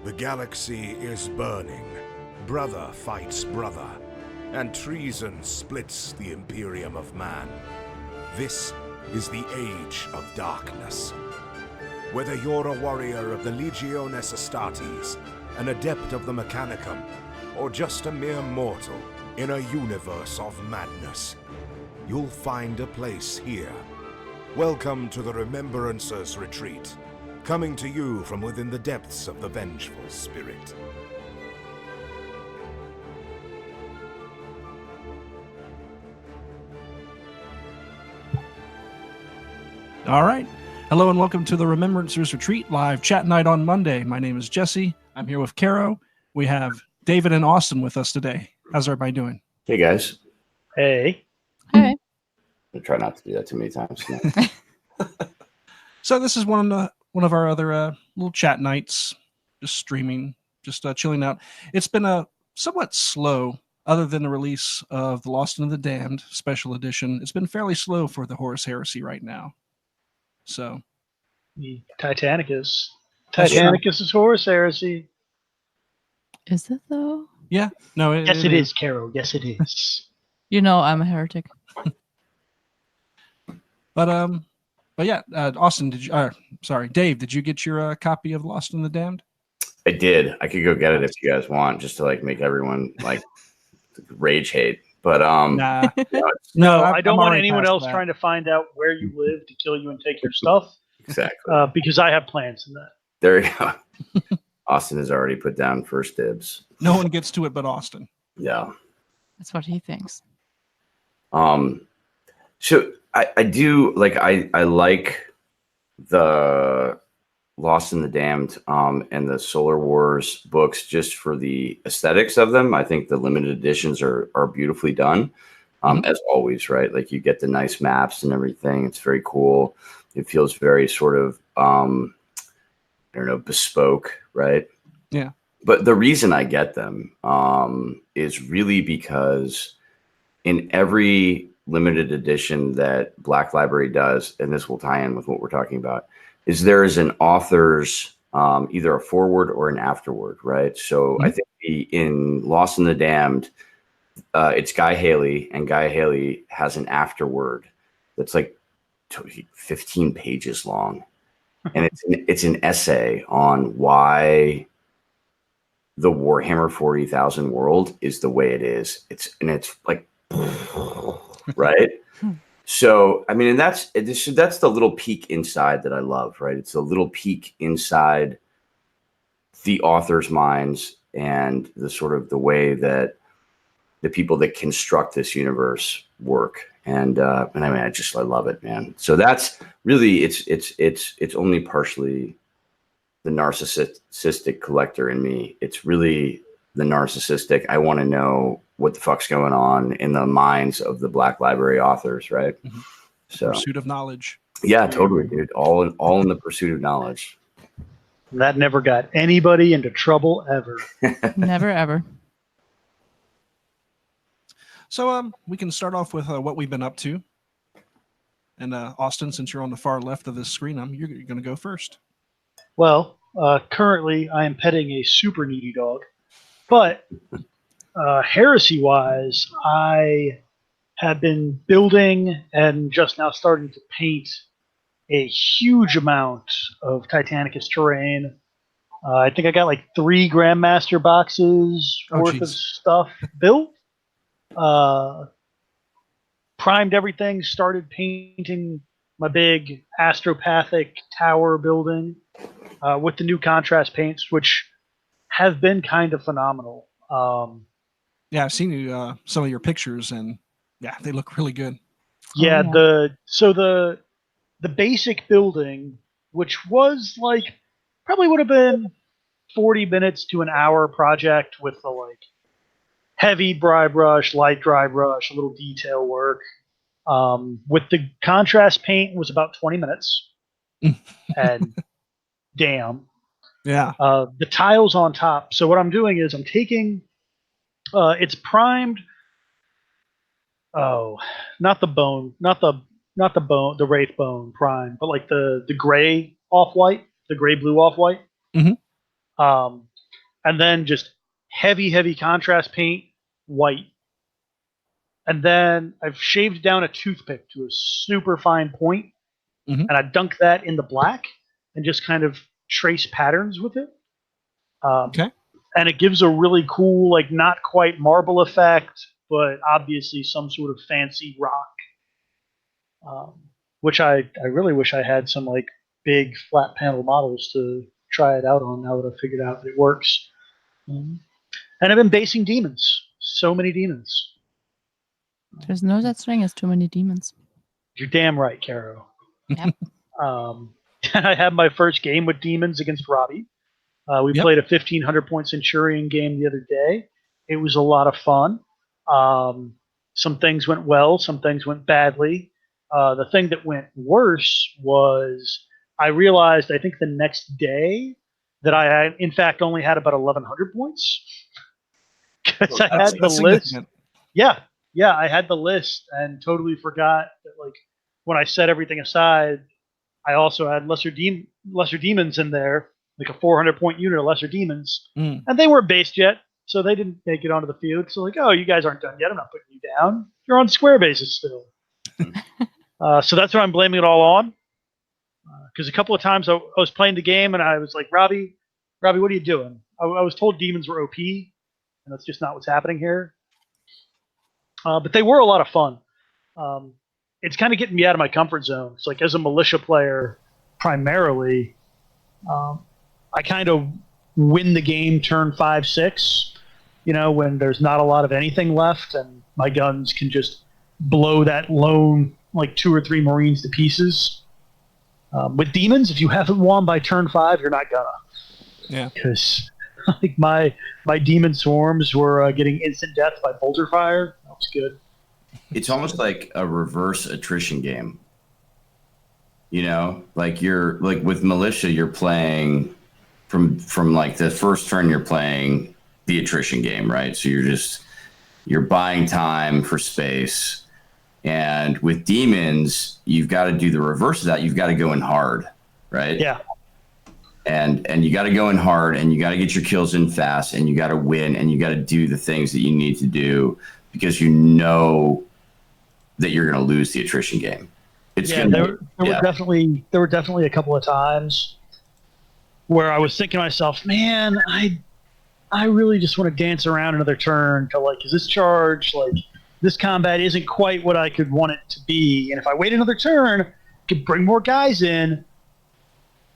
The galaxy is burning. Brother fights brother, and treason splits the Imperium of Man. This is the Age of Darkness. Whether you're a warrior of the Legiones Astartes, an adept of the Mechanicum, or just a mere mortal in a universe of madness, you'll find a place here. Welcome to the Remembrancer's Retreat, coming to you from within the depths of the Vengeful Spirit. All right. Hello and welcome to the Remembrancer's Retreat live chat night on Monday. My name is Jesse. I'm here with Caro. We have David and Austin with us today. How's everybody doing? Hey, guys. Hey. Hey. I try not to do that too many times. So this is one of our other little chat nights, just streaming, just chilling out. It's been somewhat slow, other than the release of the Lost and the Damned special edition. It's been fairly slow for the Horus Heresy right now. So, The Titanicus. Titanicus is Horus Heresy. Is it though? yeah, no, Yes, it is, Caro. Yes, it is. You know I'm a heretic. But yeah, Austin, Dave, did you get your copy of Lost and the Damned? I did. I could go get it if you guys want, just to like make everyone like rage hate. But Nah. No, I don't I'm want already anyone past else that. trying to find out where you live to kill you and take your stuff, exactly. because I have plans in that. There you go. Austin has already put down first dibs. No one gets to it but Austin. Yeah. That's what he thinks. So I do like I like the Lost and the Damned and the Solar Wars books just for the aesthetics of them. I think the limited editions are beautifully done, as always, right? Like you get the nice maps and everything. It's very cool. It feels very sort of I don't know, bespoke, right? Yeah. But the reason I get them is really because in every limited edition that Black Library does, and this will tie in with what we're talking about, is there is an author's either a foreword or an afterword, right? So I think in Lost and the Damned, it's Guy Haley, and Guy Haley has an afterword that's like 15 pages long. And it's an essay on why the Warhammer 40,000 world is the way it is. It's like, right? So, I mean, and that's the little peek inside that I love, right? It's a little peek inside the author's minds and the sort of the way that the people that construct this universe work. And I mean, I love it, man. So that's really, it's only partially the narcissistic collector in me. It's really the narcissistic. I want to know what the fuck's going on in the minds of the Black Library authors, right? Mm-hmm. So pursuit of knowledge. Yeah, totally, dude. All in the pursuit of knowledge. That never got anybody into trouble ever. Never ever. So we can start off with what we've been up to. And Austin, since you're on the far left of this screen, you're going to go first. Well, currently I am petting a super needy dog, but heresy-wise, I have been building and just now starting to paint a huge amount of Titanicus terrain. I think I got like 3 Grandmaster boxes worth of stuff built. Primed everything, started painting my big astropathic tower building with the new contrast paints, which have been kind of phenomenal. Yeah, I've seen some of your pictures, and yeah, they look really good. Yeah, the basic building, which was like probably would have been 40 minutes to an hour project with the like heavy dry brush, light dry brush, a little detail work. With the contrast paint, it was about 20 minutes. And damn. Yeah. The tiles on top. So what I'm doing is I'm taking, it's primed. Oh, not the bone, not the bone, the wraith bone prime, but like the gray off-white, the gray blue off-white. Mm-hmm. and then just heavy contrast paint, white. And then I've shaved down a toothpick to a super fine point, Mhm. and I dunk that in the black and just kind of trace patterns with it. Okay. And it gives a really cool, like, not quite marble effect, but obviously some sort of fancy rock. Which I really wish I had some, like, big flat panel models to try it out on now that I've figured out that it works. And I've been basing demons. So many demons. There's no such thing as too many demons. You're damn right, Caro. Yep. I had my first game with demons against Robbie. We Yep. played a 1,500-point Centurion game the other day. It was a lot of fun. Some things went well, some things went badly. The thing that went worse was I realized, I think the next day, that I, in fact, only had about 1,100 points. Because I had the That's list. significant. Yeah, I had the list and totally forgot that, like, when I set everything aside, I also had lesser demons in there, like a 400-point unit of lesser demons, Mm. and they weren't based yet, so they didn't make it onto the field. So, like, oh, you guys aren't done yet. I'm not putting you down. You're on square bases still. So that's what I'm blaming it all on. Because a couple of times I was playing the game and I was like, Robbie, what are you doing? I was told demons were OP, and that's just not what's happening here. But they were a lot of fun. It's kind of getting me out of my comfort zone. It's like, as a militia player, primarily, I kind of win the game turn 5, 6, when there's not a lot of anything left, and my guns can just blow that lone, like, 2 or 3 Marines to pieces. With demons, if you haven't won by turn 5, you're not gonna. Yeah. Because like my demon swarms were getting instant death by bolter fire. That was good. It's almost like a reverse attrition game. Like you're like with militia, you're playing from like the first turn, you're playing the attrition game, right? So you're buying time for space. And with demons, you've got to do the reverse of that. You've got to go in hard, right? Yeah. And you got to go in hard, and you got to get your kills in fast, and you got to win, and you got to do the things that you need to do because you know that you're going to lose the attrition game. There were definitely a couple of times where I was thinking to myself, man, I really just want to dance around another turn to, like, is this charge, like, this combat isn't quite what I could want it to be, and if I wait another turn, I could bring more guys in,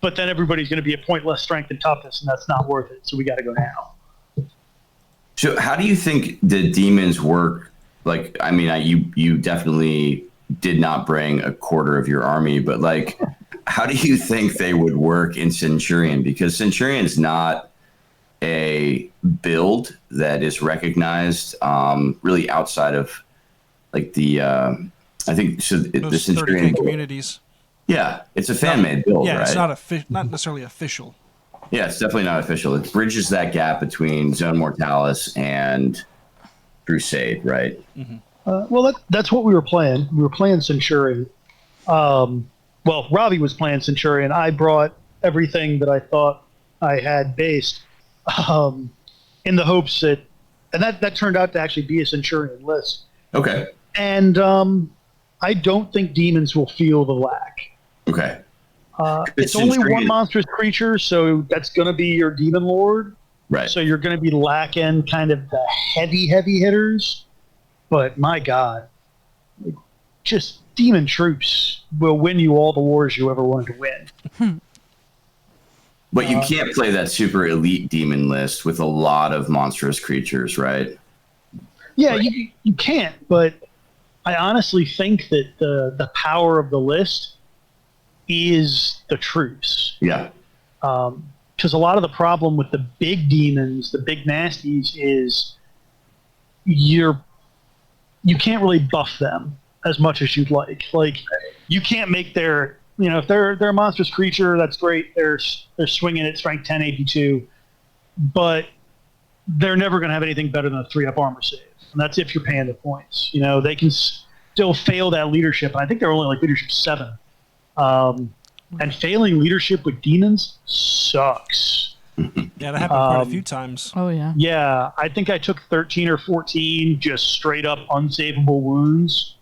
but then everybody's going to be a point less strength and toughness, and that's not worth it, so we got to go now. So how do you think the demons work? Like, I mean, you definitely did not bring a quarter of your army, but, like, how do you think they would work in Centurion? Because Centurion's not a build that is recognized really outside of, like, the I think so the Those Centurion 30K communities. Yeah, it's a fan-made build, Yeah, right? it's not necessarily official. Yeah, it's definitely not official. It bridges that gap between Zone Mortalis and Crusade, right? Mm-hmm. Well, that's what we were playing. We were playing Centurion. Well, Robbie was playing Centurion. I brought everything that I thought I had based in the hopes that, and that turned out to actually be a Centurion list. Okay. And I don't think demons will feel the lack. Okay. It's only one monstrous creature, so that's going to be your demon lord. Right. So you're going to be lacking kind of the heavy hitters. But my God, just demon troops will win you all the wars you ever wanted to win. But you can't play that super elite demon list with a lot of monstrous creatures, right? Yeah, you can't. But I honestly think that the power of the list is the troops. Yeah. Because a lot of the problem with the big demons, the big nasties, is you can't really buff them as much as you'd like. Like, you can't make their, if they're a monstrous creature, that's great. They're swinging at strength 10, AP2, but they're never going to have anything better than a 3-up armor save. And that's if you're paying the points. They can still fail that leadership. And I think they're only like leadership 7. And failing leadership with demons sucks. Yeah, that happened quite a few times. Oh yeah. Yeah, I think I took 13 or 14 just straight up unsavable wounds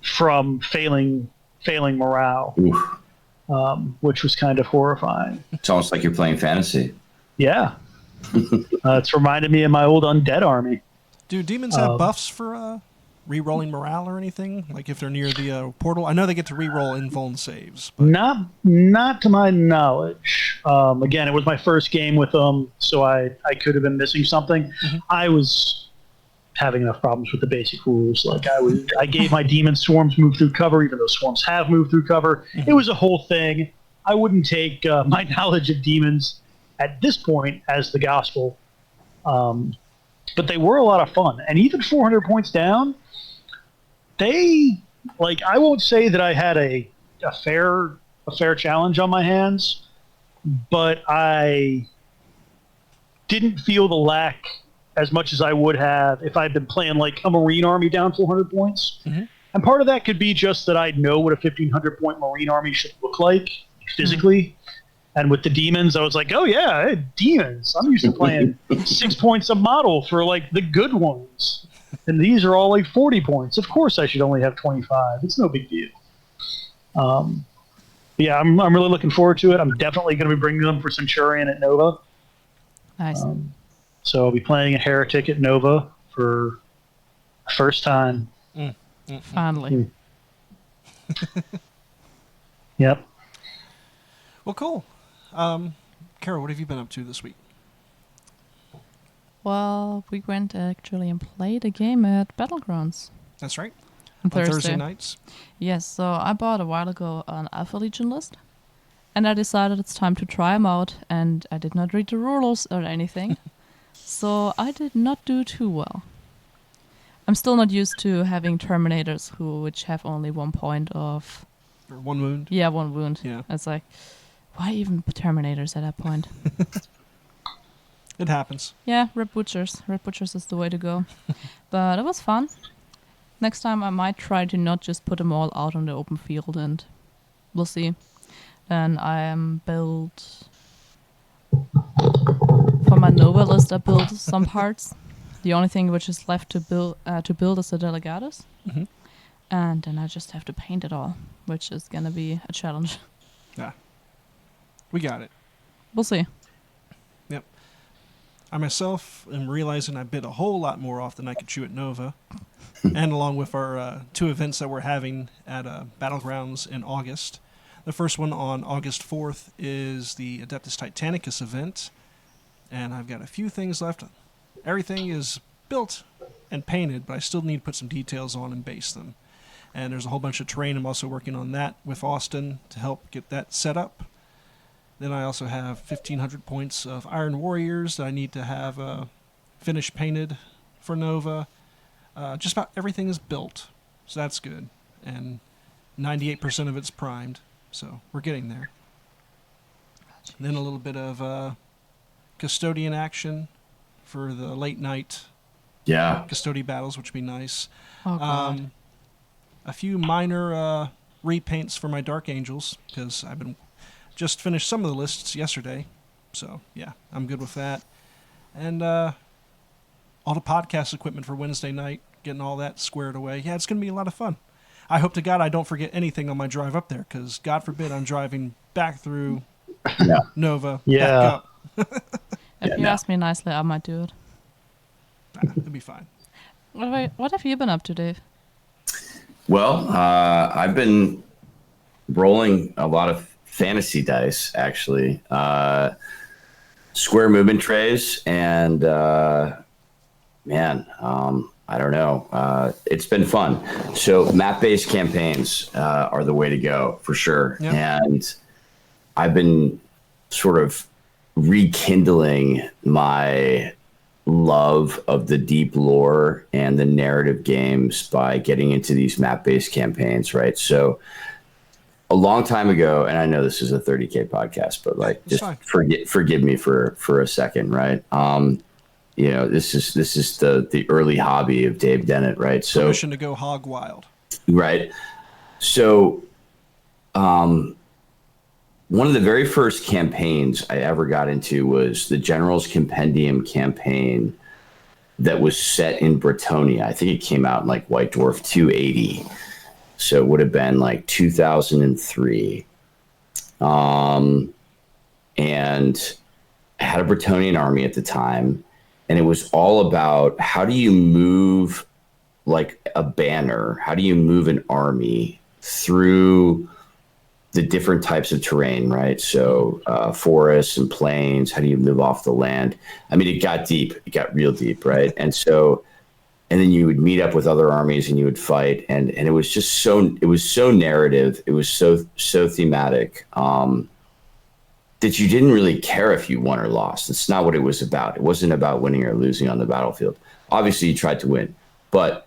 from failing morale, Oof. which was kind of horrifying. It's almost like you're playing fantasy. Yeah. It's reminded me of my old undead army. Do demons have buffs for re-rolling morale or anything? Like if they're near the portal? I know they get to re-roll invuln saves. But... Not to my knowledge. Again, it was my first game with them, so I could have been missing something. Mm-hmm. I was having enough problems with the basic rules. Like I gave my demon swarms move through cover, even though swarms have moved through cover. Mm-hmm. It was a whole thing. I wouldn't take my knowledge of demons at this point as the gospel. But they were a lot of fun. And even 400 points down, I won't say that I had a fair challenge on my hands, but I didn't feel the lack as much as I would have if I'd been playing like a Marine army down 400 points. Mm-hmm. And part of that could be just that I know what a 1,500 point Marine army should look like physically. Mm-hmm. And with the demons, I was like, oh yeah, demons. I'm used to playing 6 points a model for like the good ones. And these are all like 40 points. Of course I should only have 25. It's no big deal. Yeah, I'm really looking forward to it. I'm definitely going to be bringing them for Centurion at Nova. Nice. So I'll be playing a heretic at Nova for the first time. Finally. Yep. Well, cool. Caro, what have you been up to this week? Well, we went actually and played a game at Battlegrounds. That's right. On Thursday nights. Yes, so I bought a while ago an Alpha Legion list, and I decided it's time to try them out, and I did not read the rules or anything, so I did not do too well. I'm still not used to having Terminators which have only 1 point of... Or 1 wound? Yeah, 1 wound. Yeah. It's like, why even Terminators at that point? It happens. Yeah, Red Butchers. Red Butchers is the way to go. But it was fun. Next time I might try to not just put them all out on the open field, and we'll see. Then I am built... For my Nova list, I built some parts. The only thing which is left to build is the Delegatus. Mm-hmm. And then I just have to paint it all, which is going to be a challenge. Yeah. We got it. We'll see. Yep. I myself am realizing I bid a whole lot more off than I could chew at Nova. And along with our 2 events that we're having at Battlegrounds in August. The first one on August 4th is the Adeptus Titanicus event. And I've got a few things left. Everything is built and painted, but I still need to put some details on and base them. And there's a whole bunch of terrain. I'm also working on that with Austin to help get that set up. Then I also have 1,500 points of Iron Warriors that I need to have finished painted for Nova. Just about everything is built, so that's good. And 98% of it's primed, so we're getting there. Then a little bit of custodian action for the late night custodian battles, which would be nice. Oh, God. A few minor repaints for my Dark Angels, because I've been just finished some of the lists yesterday. So, yeah, I'm good with that. And all the podcast equipment for Wednesday night, getting all that squared away. Yeah, it's going to be a lot of fun. I hope to God I don't forget anything on my drive up there, because God forbid I'm driving back through Nova, back up. If you ask me nicely, I might do it. It'll be fine. What have you been up to, Dave? Well, I've been rolling a lot of fantasy dice, actually. Square movement trays, and I don't know. It's been fun. So map-based campaigns are the way to go, for sure. Yep. And I've been sort of rekindling my love of the deep lore and the narrative games by getting into these map-based campaigns, right? So a long time ago, and I know this is a 30K podcast, but like, just forgive me for a second, right? You know, this is the early hobby of Dave Dennett, right? So permission to go hog wild, right? So, one of the very first campaigns I ever got into was the General's Compendium campaign that was set in Bretonia. I think it came out in like White Dwarf 280. So it would have been like 2003. And I had a Bretonian army at the time. And it was all about how do you move like a banner? How do you move an army through the different types of terrain, right? So forests and plains, how do you live off the land? I mean, it got deep, it got real deep, right? And then you would meet up with other armies and you would fight. And it was just it was so narrative. It was so thematic that you didn't really care if you won or lost. It's not what it was about. It wasn't about winning or losing on the battlefield. Obviously you tried to win, but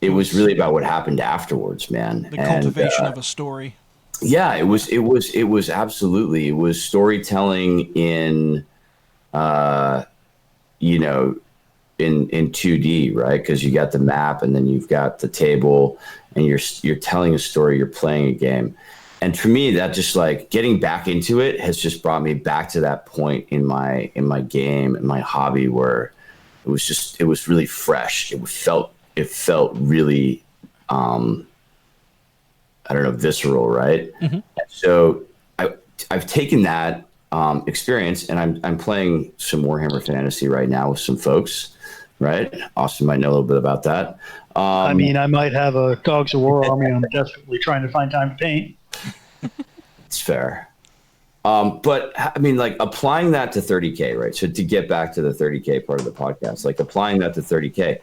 it was really about what happened afterwards, man. The cultivation of a story. Yeah, it was absolutely, it was storytelling in, in 2D, right? Because you got the map and then you've got the table and you're telling a story, you're playing a game. And for me, that just like getting back into it has just brought me back to that point in my game, in my hobby, where it was really fresh. It felt really, I don't know, visceral, right? Mm-hmm. So I've taken that experience and I'm playing some Warhammer Fantasy right now with some folks, right? Austin might know a little bit about that. I mean, I might have a Dogs of War army I'm desperately trying to find time to paint. It's fair. But I mean, like applying that to 30K, right? So to get back to the 30K part of the podcast, like applying that to 30K,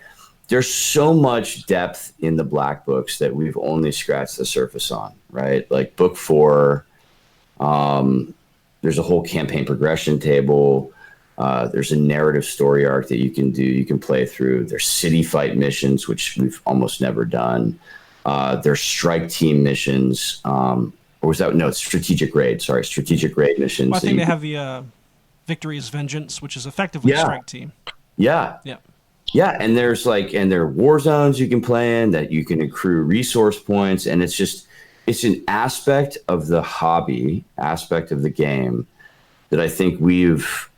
there's so much depth in the black books that we've only scratched the surface on, right? Like book 4, there's a whole campaign progression table. There's a narrative story arc that you can do, you can play through. There's city fight missions, which we've almost never done. There's strike team missions. Or was that, no, it's strategic raid. Sorry, strategic raid missions. Well, I think they have the Victory is Vengeance, which is effectively a strike team. Yeah. Yeah. Yeah, and there are war zones you can play in that you can accrue resource points, and it's an aspect of the hobby, aspect of the game that I think we've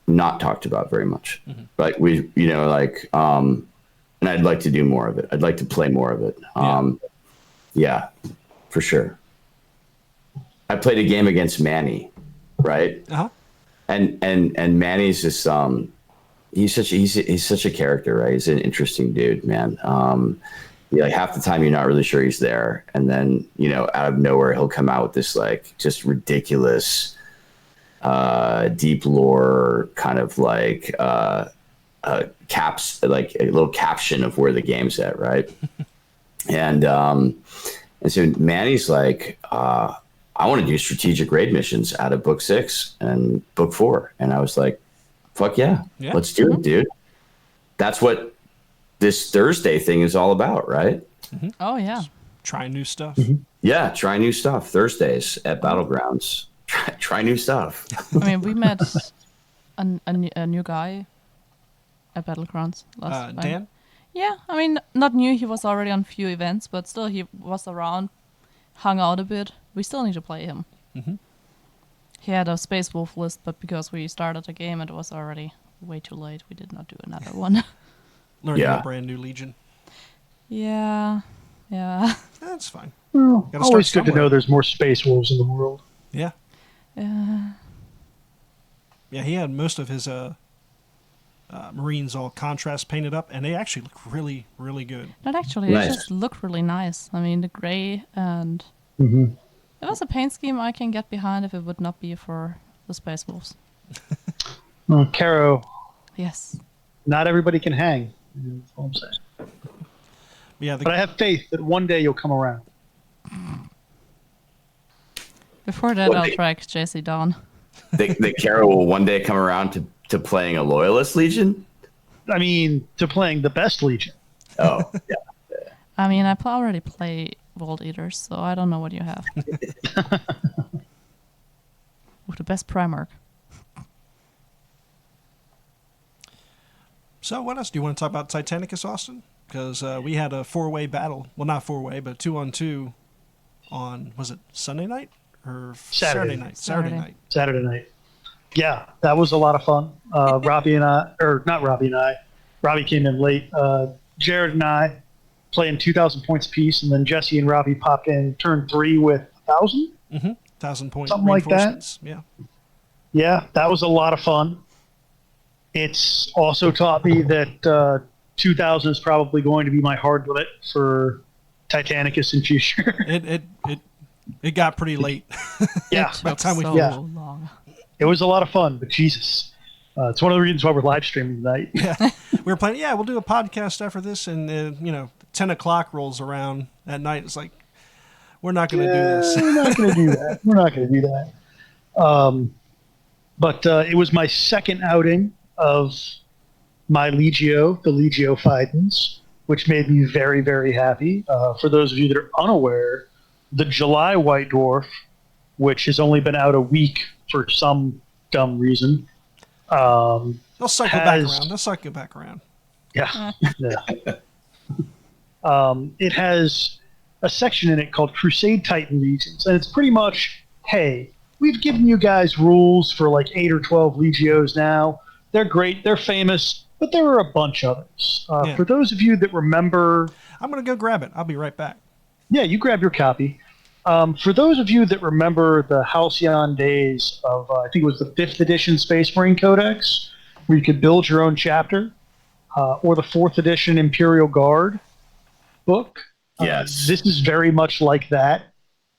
not talked about very much. Mm-hmm. But and I'd like to do more of it. I'd like to play more of it. Yeah, for sure. I played a game against Manny, right? Uh-huh. And Manny's just he's such a character, right? He's an interesting dude, man. Like half the time you're not really sure he's there, and then out of nowhere he'll come out with this like just ridiculous, deep lore kind of like caps, like a little caption of where the game's at, right? and so Manny's like, I want to do strategic raid missions out of book 6 and book 4, and I was like, fuck yeah. Let's do it, dude. That's what this Thursday thing is all about, right? Mm-hmm. Oh, yeah. Try new stuff. Mm-hmm. Yeah, try new stuff. Thursdays at Battlegrounds. Try new stuff. I mean, we met a new guy at Battlegrounds last time. Dan? Yeah, I mean, not new. He was already on a few events, but still he was around, hung out a bit. We still need to play him. Mm-hmm. He had a Space Wolf list, but because we started the game, it was already way too late. We did not do another one. Learning a brand new Legion. Yeah. That's fine. Well, always good to know there's more Space Wolves in the world. Yeah. Yeah, he had most of his Marines all contrast painted up, and they actually look really, really good. Not actually, They just look really nice. I mean, the gray and... Mm-hmm. It was a paint scheme I can get behind if it would not be for the Space Wolves. Caro. Yes. Not everybody can hang. That's all I'm saying. Yeah, but I have faith that one day you'll come around. Before that, I'll track Jesse down. The Caro will one day come around to playing a Loyalist Legion? I mean, to playing the best Legion. Oh, yeah. I mean, I already play World Eaters, so I don't know what you have. With the best Primarch. So what else? Do you want to talk about Titanicus, Austin? Because we had a 4-way battle. Well, not 4-way, but 2-on-2 on, was it Sunday night or Saturday Saturday night. Yeah, that was a lot of fun. Robbie and I, or not Robbie and I, Robbie came in late. Jared and I playing 2,000 points apiece, and then Jesse and Robbie popped in turn 3 with 1,000? 1,000 point Something like that. reinforcements. Yeah. Yeah, that was a lot of fun. It's also taught me that 2,000 is probably going to be my hard limit for Titanicus in future. It got pretty late. Yeah, It by the took time we so Yeah. long. it was a lot of fun, but Jesus. It's one of the reasons why we're live streaming tonight. Yeah, we were planning. Yeah, we'll do a podcast after this, and 10 o'clock rolls around at night. It's like we're not going to do this. We're not going to do that. We're not going to do that. But it was my second outing of my Legio, the Legio Fidens, which made me very, very happy. For those of you that are unaware, the July White Dwarf, which has only been out a week for some dumb reason, They'll cycle back around. Yeah. Yeah. It has a section in it called Crusade Titan Legions, and it's pretty much, hey, we've given you guys rules for like 8 or 12 Legios now. They're great, they're famous, but there are a bunch of others. For those of you that remember... I'm going to go grab it. I'll be right back. Yeah, you grab your copy. For those of you that remember the halcyon days of, I think it was the 5th edition Space Marine Codex, where you could build your own chapter, or the 4th edition Imperial Guard book. Yes. This is very much like that,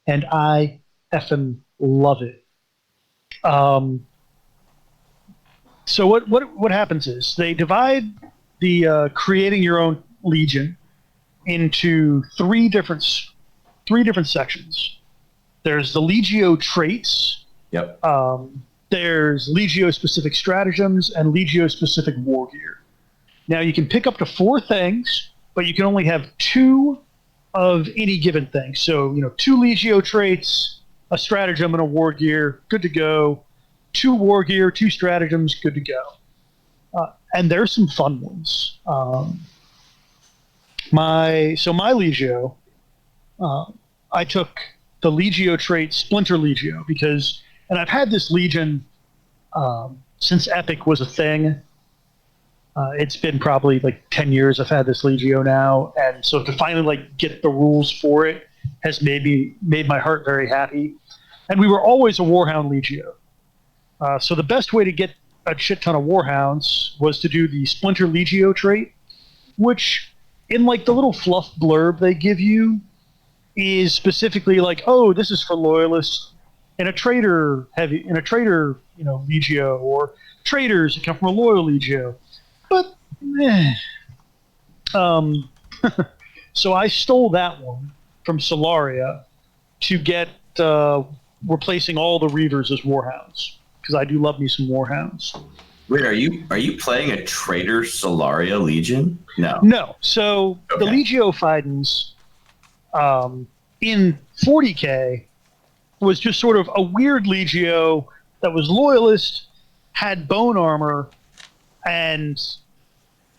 and I effing love it. So what happens is they divide the creating your own legion into three different sections. There's the Legio traits. Yep. There's Legio specific stratagems and Legio specific war gear. Now you can pick up to 4 things, but you can only have 2 of any given thing. So 2 Legio traits, a stratagem, and a war gear, good to go. 2 war gear, 2 stratagems, good to go. And there's some fun ones. My Legio, I took the Legio trait Splinter Legio because, and I've had this Legion since Epic was a thing. It's been probably like 10 years I've had this Legio now, and so to finally get the rules for it has made my heart very happy. And we were always a Warhound Legio. So the best way to get a shit ton of Warhounds was to do the Splinter Legio trait, which in the little fluff blurb they give you is specifically oh, this is for loyalists in a traitor Legio, or traitors that come from a loyal Legio. But so I stole that one from Solaria to get replacing all the Reavers as Warhounds, because I do love me some Warhounds. Wait, are you playing a traitor Solaria Legion? No. So okay. The Legio Fidens in 40K was just sort of a weird Legio that was loyalist, had bone armor, and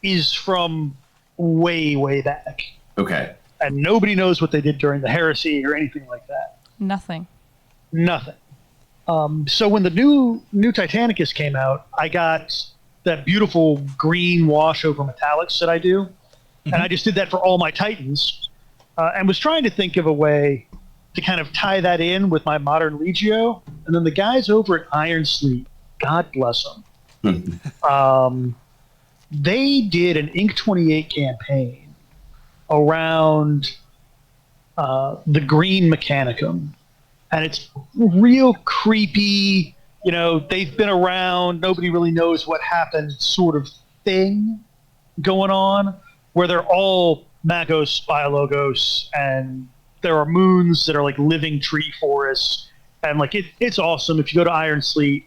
is from way, way back. Okay. And nobody knows what they did during the Heresy or anything like that. Nothing. So when the new Titanicus came out, I got that beautiful green wash over metallics that I do. Mm-hmm. And I just did that for all my Titans, and was trying to think of a way to kind of tie that in with my modern Legio. And then the guys over at Iron Sleep, God bless them, they did an Inc. 28 campaign around the Green Mechanicum. And it's real creepy, they've been around, nobody really knows what happened sort of thing going on, where they're all Magos, Biologos, and there are moons that are living tree forests. And it's awesome. If you go to Iron Sleet,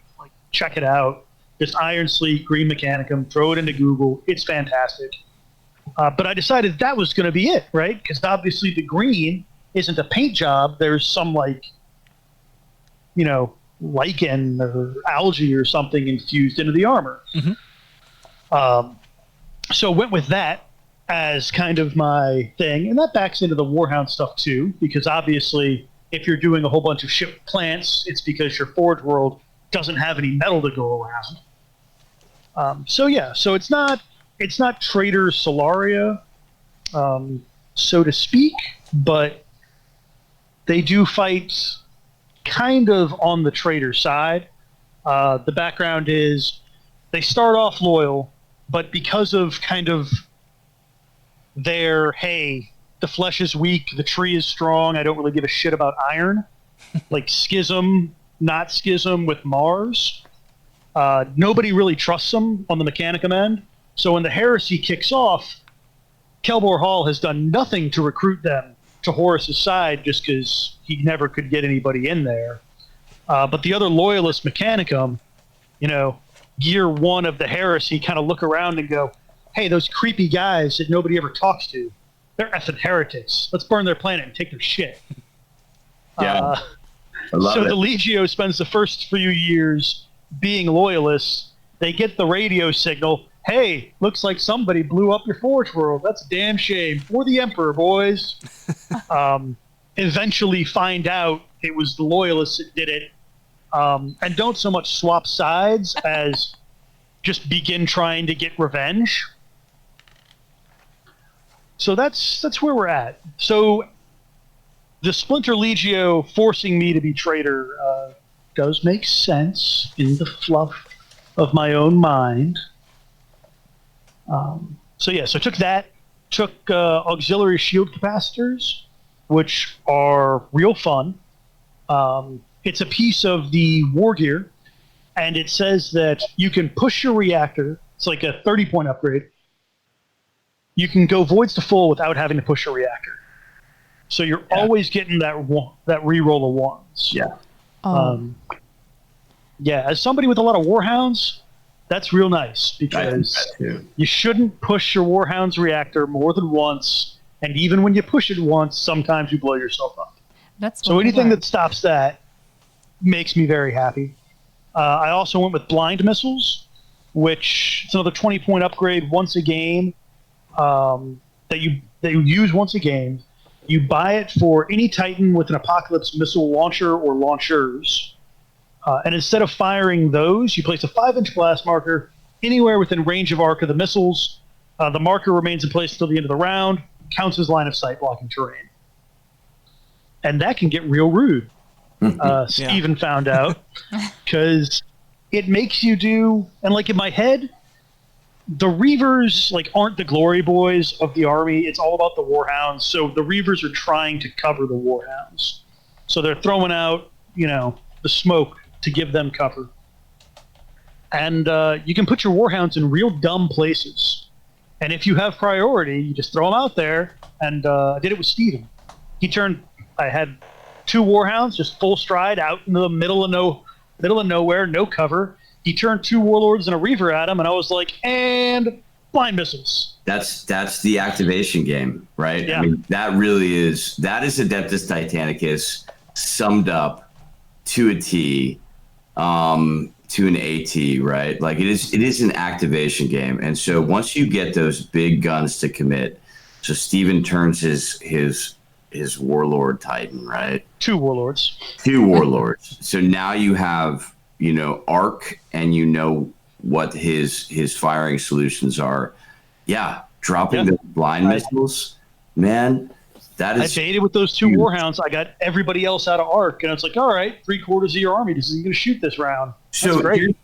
check it out. Just Iron Sleet, Green Mechanicum, throw it into Google. It's fantastic. But I decided that was going to be it, right? Because obviously the green isn't a paint job. There's some lichen or algae or something infused into the armor. Mm-hmm. So went with that as kind of my thing, and that backs into the Warhound stuff too, because obviously If you're doing a whole bunch of ship plants, it's because your Forge World doesn't have any metal to go around. So it's not Trader Solaria, so to speak, but they do fight kind of on the trader side. The background is they start off loyal, but because of kind of their, hey, the flesh is weak, the tree is strong, I don't really give a shit about iron, like schism, not schism with Mars. Nobody really trusts them on the Mechanicum end. So when the heresy kicks off, Kelbor Hall has done nothing to recruit them to Horus's side just because he never could get anybody in there. But the other loyalist Mechanicum, year one of the heresy, kind of look around and go, hey, those creepy guys that nobody ever talks to, they're effing heretics. Let's burn their planet and take their shit. Yeah. I love it. The Legio spends the first few years being loyalists. They get the radio signal, hey, looks like somebody blew up your Forge World. That's a damn shame. For the Emperor, boys. Eventually find out it was the loyalists that did it. And don't so much swap sides as just begin trying to get revenge. So that's where we're at. So the Splinter Legio forcing me to be traitor does make sense in the fluff of my own mind. So took that, auxiliary shield capacitors, which are real fun. It's a piece of the war gear, and it says that you can push your reactor. It's like a 30-point upgrade. You can go voids to full without having to push a reactor. So you're always getting that reroll of ones. Yeah. As somebody with a lot of Warhounds, that's real nice because you shouldn't push your Warhound's reactor more than once, and even when you push it once, sometimes you blow yourself up. So anything that stops that makes me very happy. I also went with blind missiles, which is another 20-point upgrade once a game. That you use once a game. You buy it for any Titan with an Apocalypse missile launcher or launchers. And instead of firing those, you place a 5-inch blast marker anywhere within range of arc of the missiles. The marker remains in place until the end of the round, counts as line of sight blocking terrain. And that can get real rude. Steven found out, because it makes you do, and like in my head, the Reavers aren't the glory boys of the army. It's all about the Warhounds. So the Reavers are trying to cover the Warhounds. So they're throwing out, the smoke to give them cover. And you can put your Warhounds in real dumb places. And if you have priority, you just throw them out there. And I did it with Steven. I had 2 Warhounds just full stride out in the middle of nowhere, no cover. He turned 2 Warlords and a Reaver at him, and I was like, and blind missiles. That's the activation game, right? Yeah. I mean, that is Adeptus Titanicus summed up to a T, to an AT, right? Like it is an activation game. And so once you get those big guns to commit, so Steven turns his Warlord Titan, right? 2 Warlords. 2 Warlords. So now you have, arc, and what his firing solutions are. Yeah, dropping the blind missiles, man. That is. I baited with those 2 Warhounds. I got everybody else out of arc, and it's like, all right, 3/4 of your army isn't going to shoot this round. That's great.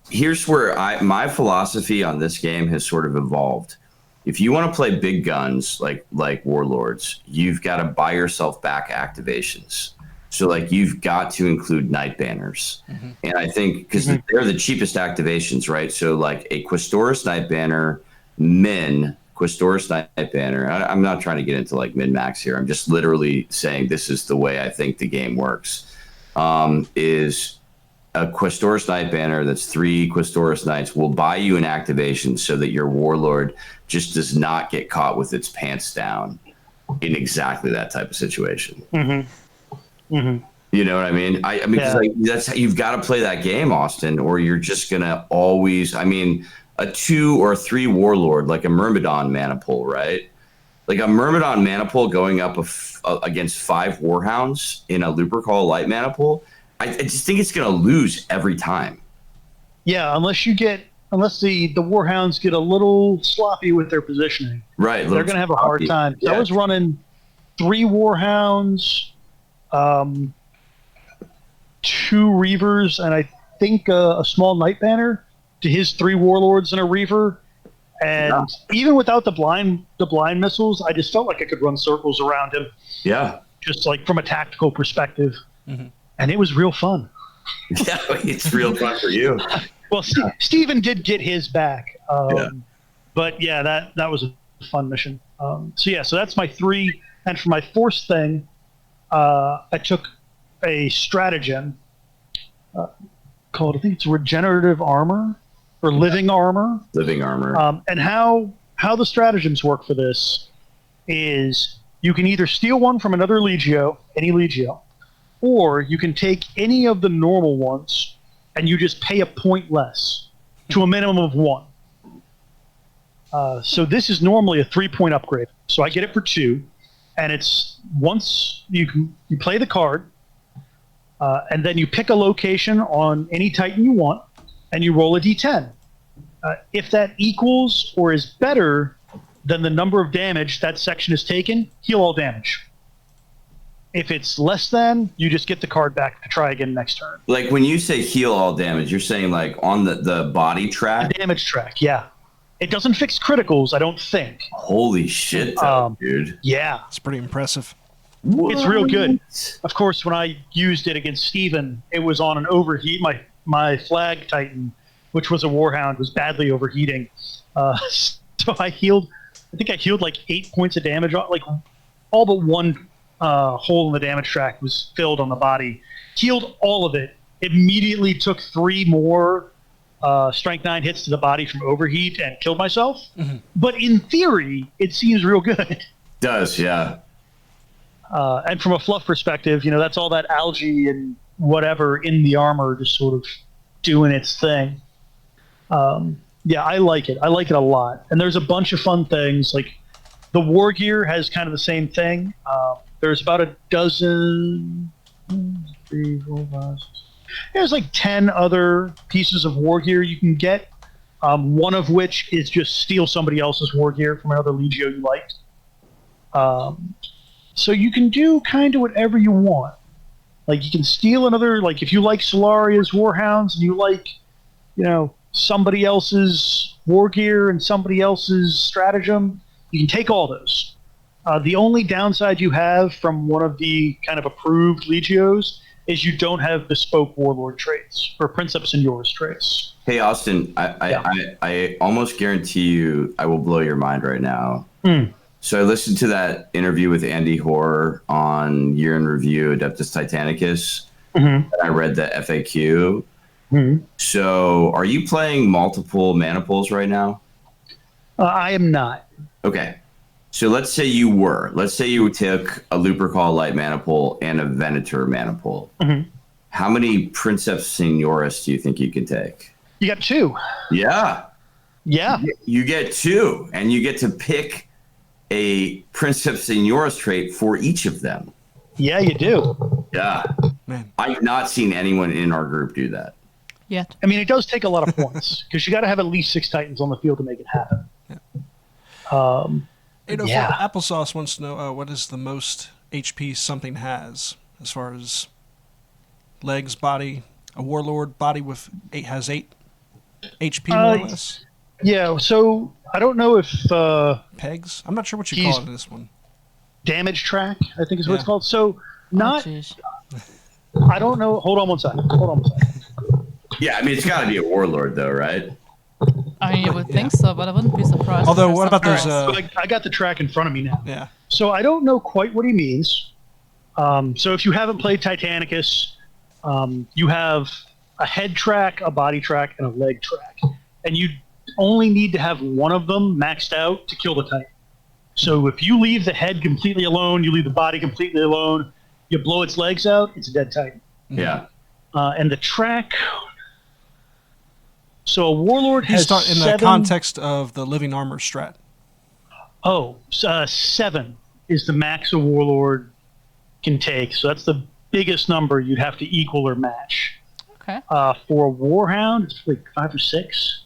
Here's where my philosophy on this game has sort of evolved. If you want to play big guns like Warlords, you've got to buy yourself back activations. So you've got to include Night Banners. Mm-hmm. And I think because they're the cheapest activations, right? So a Questoris Night Banner, Questoris Night Banner. I'm not trying to get into min-max here. I'm just literally saying this is the way I think the game works. Is a Questoris Night Banner that's 3 Questoris Knights will buy you an activation so that your Warlord just does not get caught with its pants down in exactly that type of situation. Mm-hmm. Mm-hmm. You know what I mean? I mean, that's how you've got to play that game, Austin, or you're just gonna always. I mean, a 2 or 3 Warlord like a Myrmidon Maniple, right? Like a Myrmidon mana pool going up against 5 Warhounds in a Looper Call light mana pool, I just think it's going to lose every time. Yeah, unless the Warhounds get a little sloppy with their positioning. Right. They're going to have a hard time. Yeah. I was running 3 Warhounds, 2 Reavers, and I think a small Night Banner to his 3 Warlords and a Reaver. And even without the blind missiles, I just felt like I could run circles around him. Yeah. Just like from a tactical perspective. Mm-hmm. And it was real fun. Yeah, it's real fun for you. Well, Steven did get his back. But yeah, that was a fun mission. So that's my 3. And for my 4th thing, I took a stratagem called, I think it's Regenerative Armor or Living Armor. Living Armor. And how the stratagems work for this is you can either steal one from another Legio, any Legio, or you can take any of the normal ones and you just pay a point less to a minimum of 1. So this is normally a 3-point upgrade. So I get it for 2, and it's once you play the card, and then you pick a location on any Titan you want, and you roll a d10. If that equals or is better than the number of damage that section has taken, heal all damage. If it's less than, you just get the card back to try again next turn. Like when you say heal all damage, you're saying like on the body track? The damage track, yeah. It doesn't fix criticals, I don't think. Holy shit, though, dude. Yeah. It's pretty impressive. What? It's real good. Of course, when I used it against Steven, it was on an overheat. My flag Titan, which was a Warhound, was badly overheating. So I think I healed like 8 points of damage. Like all but 1 hole in the damage track was filled on the body. Healed all of it. Immediately took 3 more strength 9 hits to the body from overheat and killed myself. Mm-hmm. But in theory, it seems real good. Does, yeah. And from a fluff perspective, that's all that algae and whatever in the armor just sort of doing its thing. Yeah, I like it. I like it a lot. And there's a bunch of fun things. Like the war gear has kind of the same thing. There's about a dozen, 3, 4, 5, 6. There's like 10 other pieces of war gear you can get. One of which is just steal somebody else's war gear from another Legio you liked. So you can do kind of whatever you want. Like you can steal another, like if you like Solaria's Warhounds and you like, somebody else's war gear and somebody else's stratagem, you can take all those. The only downside you have from one of the kind of approved Legios is you don't have bespoke warlord traits or Princeps Seniores traits. Hey, Austin, I almost guarantee you I will blow your mind right now. So I listened to that interview with Andy Hoare on Year in Review, Adeptus Titanicus, and I read the FAQ. So are you playing multiple mana pools right now? I am not. Okay. So let's say you were. Let's say you took a Looper Call light mana pool and a Venator mana pool. How many Princeps Seniores do you think you can take? You got 2. Yeah. Yeah. You get 2, and you get to pick a Princeps Seniores trait for each of them. Yeah, you do. Yeah. Man. I've not seen anyone in our group do that. Yet. I mean, it does take a lot of points because you got to have at least 6 Titans on the field to make it happen. Applesauce wants to know what is the most HP something has as far as legs, body. A warlord body has 8 HP more or less. Yeah, so I don't know if pegs. I'm not sure what you call it in this one. Damage track, I think is what it's called. So not. Oh, I don't know. Hold on one second. Yeah, I mean it's got to be a warlord though, right? I mean, you would think so, but I wouldn't be surprised. Although, what about those? So I got the track in front of me now. Yeah. So I don't know quite what he means. So if you haven't played Titanicus, you have a head track, a body track, and a leg track, and you only need to have one of them maxed out to kill the Titan. So if you leave the head completely alone, you leave the body completely alone, you blow its legs out, it's a dead Titan. Yeah. And the track. So a warlord has in the context of the living armor strat. 7 is the max a warlord can take. So that's the biggest number you'd have to equal or match. Okay. For a warhound, it's like 5 or 6.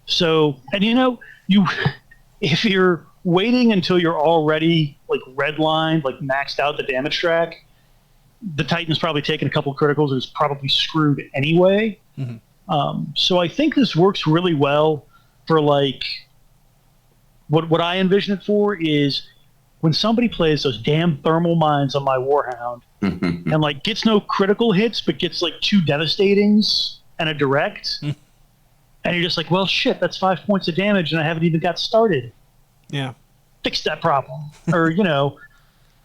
So, and if you're waiting until you're already like redlined, like maxed out the damage track, the Titan's probably taken a couple criticals and is probably screwed anyway. Mm-hmm. So I think this works really well for like what I envision it for is when somebody plays those damn thermal mines on my warhound and like gets no critical hits but gets like 2 devastatings and a direct, and you're just like, well, shit, that's 5 points of damage and I haven't even got started. Yeah. Fix that problem. Or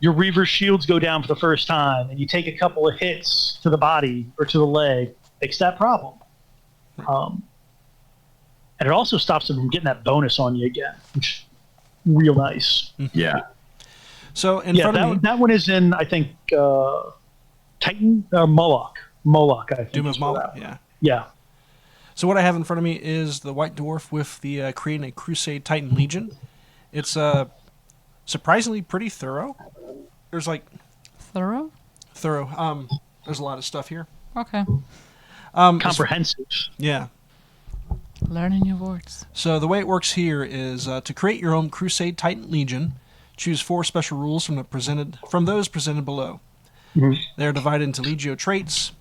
your Reaver's shields go down for the first time and you take a couple of hits to the body or to the leg. Fix that problem. And it also stops them from getting that bonus on you again, which is real nice. Yeah. So in front of me, that one is in, I think, Titan or Moloch. Moloch, I think. Doom of is for Moloch, that one. yeah. Yeah. So what I have in front of me is the White Dwarf with the creating a Crusade Titan Legion. It's surprisingly pretty thorough. There's like Thorough? There's a lot of stuff here. Okay. Comprehensive. Yeah. Learning your words. So the way it works here is to create your own Crusade Titan Legion, choose 4 special rules from those presented below. Mm-hmm. They are divided into Legio traits,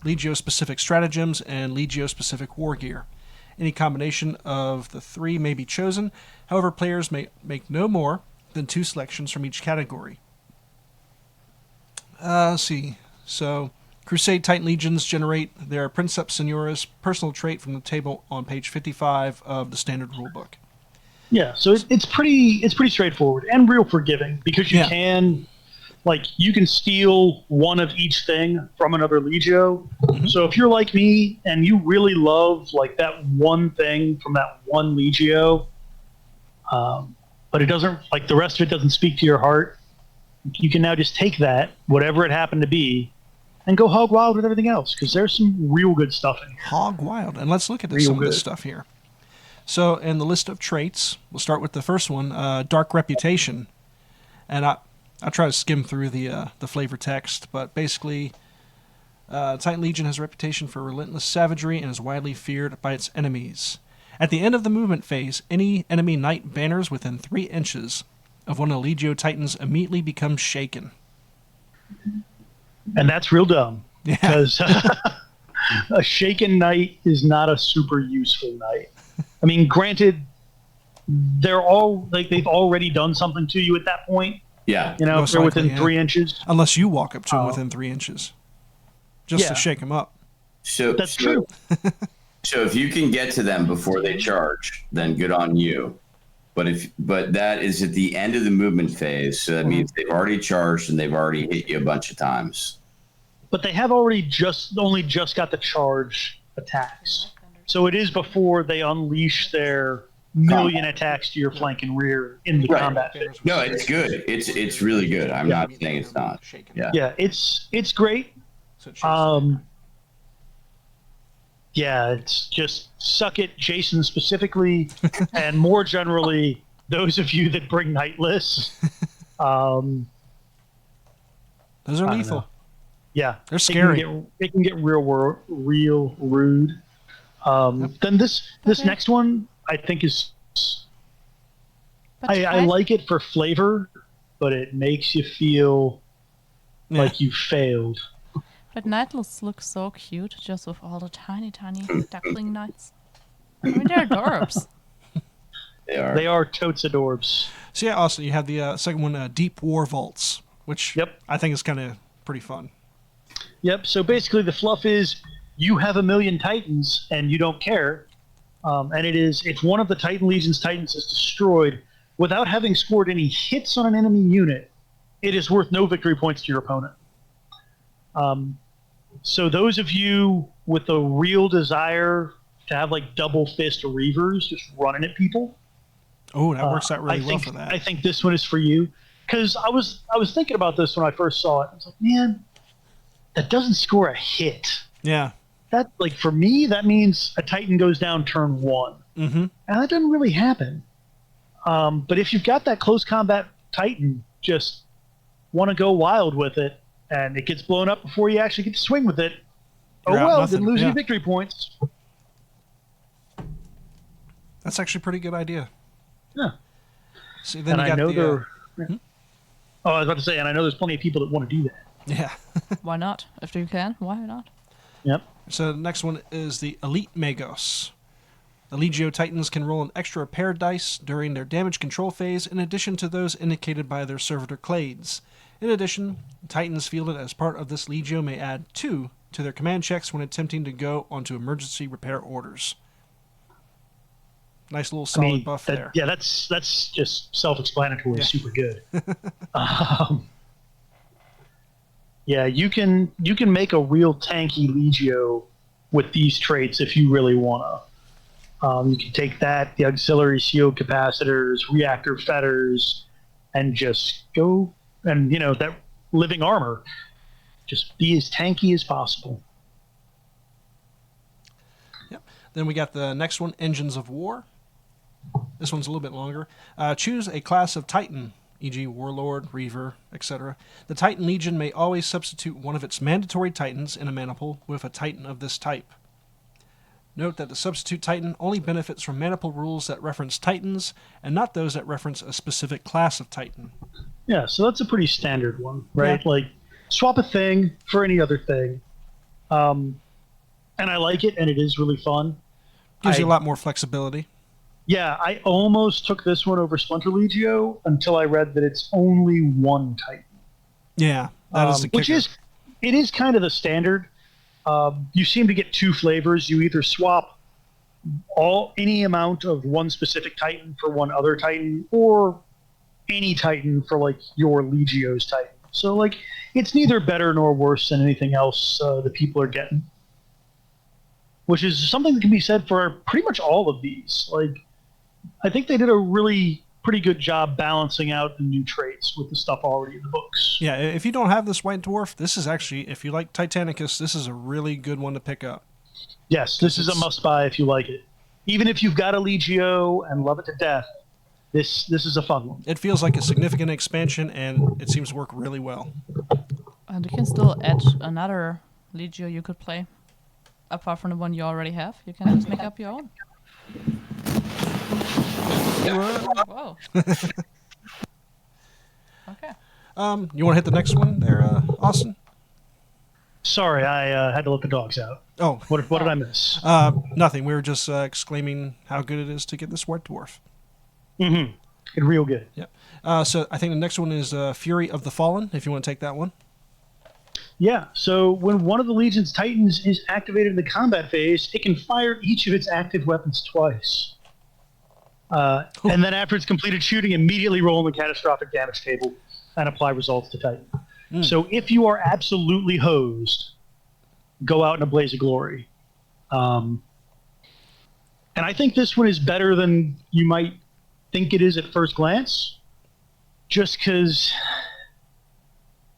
Legio-specific stratagems, and Legio-specific war gear. Any combination of the 3 may be chosen. However, players may make no more than 2 selections from each category. Let's see. So, Crusade Titan Legions generate their Princeps Senioris personal trait from the table on page 55 of the standard rulebook. Yeah, so it's pretty straightforward and real forgiving because you can steal one of each thing from another Legio. Mm-hmm. So if you're like me and you really love like that one thing from that one Legio, but it doesn't, like the rest of it doesn't speak to your heart, you can now just take that, whatever it happened to be, and go hog wild with everything else because there's some real good stuff in here. Hog wild. And let's look at some of this stuff here. So in the list of traits, we'll start with the first one, Dark Reputation. And I'll try to skim through the flavor text, but basically, Titan Legion has a reputation for relentless savagery and is widely feared by its enemies. At the end of the movement phase, any enemy knight banners within 3 inches of one of the Legio Titans immediately becomes shaken. And that's real dumb, because a shaken knight is not a super useful knight. I mean, granted, they've already done something to you at that point. Yeah. If they're within 3 inches. Unless you walk up to them within 3 inches. Just to shake them up. That's true. So if you can get to them before they charge, then good on you. But that is at the end of the movement phase, so that means they've already charged and they've already hit you a bunch of times. But they have only just got the charge attacks. So it is before they unleash their million attacks to your flank and rear in the combat phase. No, it's good. It's really good. I'm not saying it's not. Yeah, it's great. It's just suck it, Jason specifically, and more generally, those of you that bring Knightless. Those are lethal. Yeah, they're scary. It can get real rude. Then this next one I think is. I like it for flavor, but it makes you feel like you failed. But Knightless looks so cute, just with all the tiny duckling knights. I mean, they're adorbs. They are totes adorbs. So yeah, also you have the second one, Deep War Vaults, which I think is kind of pretty fun. Yep, so basically the fluff is you have 1,000,000 Titans and you don't care. And if one of the Titan Legion's Titans is destroyed without having scored any hits on an enemy unit, it is worth no victory points to your opponent. So those of you with a real desire to have like double fist Reavers just running at people. Oh, that works out really well for that. I think this one is for you. Because I was thinking about this when I first saw it. I was like, man, that doesn't score a hit. Yeah. That, like, for me, that means a Titan goes down turn 1. Mm-hmm. And that doesn't really happen. But if you've got that close combat Titan, just want to go wild with it, and it gets blown up before you actually get to swing with it. You're Oh out well, nothing. didn't lose Yeah. any victory points. That's actually a pretty good idea. Yeah. See, then And you I got know the, there. Oh, I was about to say, and I know there's plenty of people that want to do that. yeah. Why not? If you can, why not? Yep. So the next one is the Elite Magos. The Legio Titans can roll an extra pair of dice during their damage control phase in addition to those indicated by their servitor clades. In addition, Titans fielded as part of this Legio may add 2 to their command checks when attempting to go onto emergency repair orders. Nice little solid buff there. Yeah, that's just self-explanatory. Yeah. Super good. Yeah, you can make a real tanky Legio with these traits if you really wanna. You can take that, the auxiliary shield capacitors, reactor fetters, and just go and that living armor. Just be as tanky as possible. Yep. Then we got the next one, Engines of War. This one's a little bit longer. Choose a class of Titan, e.g. Warlord, Reaver, etc. The Titan Legion may always substitute one of its mandatory Titans in a maniple with a Titan of this type. Note that the substitute Titan only benefits from maniple rules that reference Titans and not those that reference a specific class of Titan. Yeah, so that's a pretty standard one, right? Yeah. Like, swap a thing for any other thing. And I like it, and it is really fun. Gives you a lot more flexibility. Yeah, I almost took this one over Splinter Legio until I read that it's only one Titan. Yeah, that is the kicker. Which it is kind of the standard. You seem to get 2 flavors. You either swap any amount of one specific Titan for one other Titan, or any Titan for like your Legio's Titan. So like, it's neither better nor worse than anything else that people are getting. Which is something that can be said for pretty much all of these. Like, I think they did a really pretty good job balancing out the new traits with the stuff already in the books. Yeah, if you don't have this White Dwarf, this is actually, if you like Titanicus, this is a really good one to pick up. Yes, this is a must-buy if you like it. Even if you've got a Legio and love it to death, this is a fun one. It feels like a significant expansion, and it seems to work really well. And you can still add another Legio you could play. Apart from the one you already have, you can just make up your own. Whoa. Okay. You want to hit the next one there, Austin? Sorry, I had to let the dogs out. Oh, What did I miss? nothing. We were just exclaiming how good it is to get this White Dwarf. Mm-hmm. It's real good. Yep. So I think the next one is Fury of the Fallen, if you want to take that one. Yeah, so when one of the Legion's Titans is activated in the combat phase, it can fire each of its active weapons twice. And then after it's completed shooting, immediately roll in the catastrophic damage table and apply results to Titan. So if you are absolutely hosed, go out in a blaze of glory. And I think this one is better than you might think it is at first glance, just because,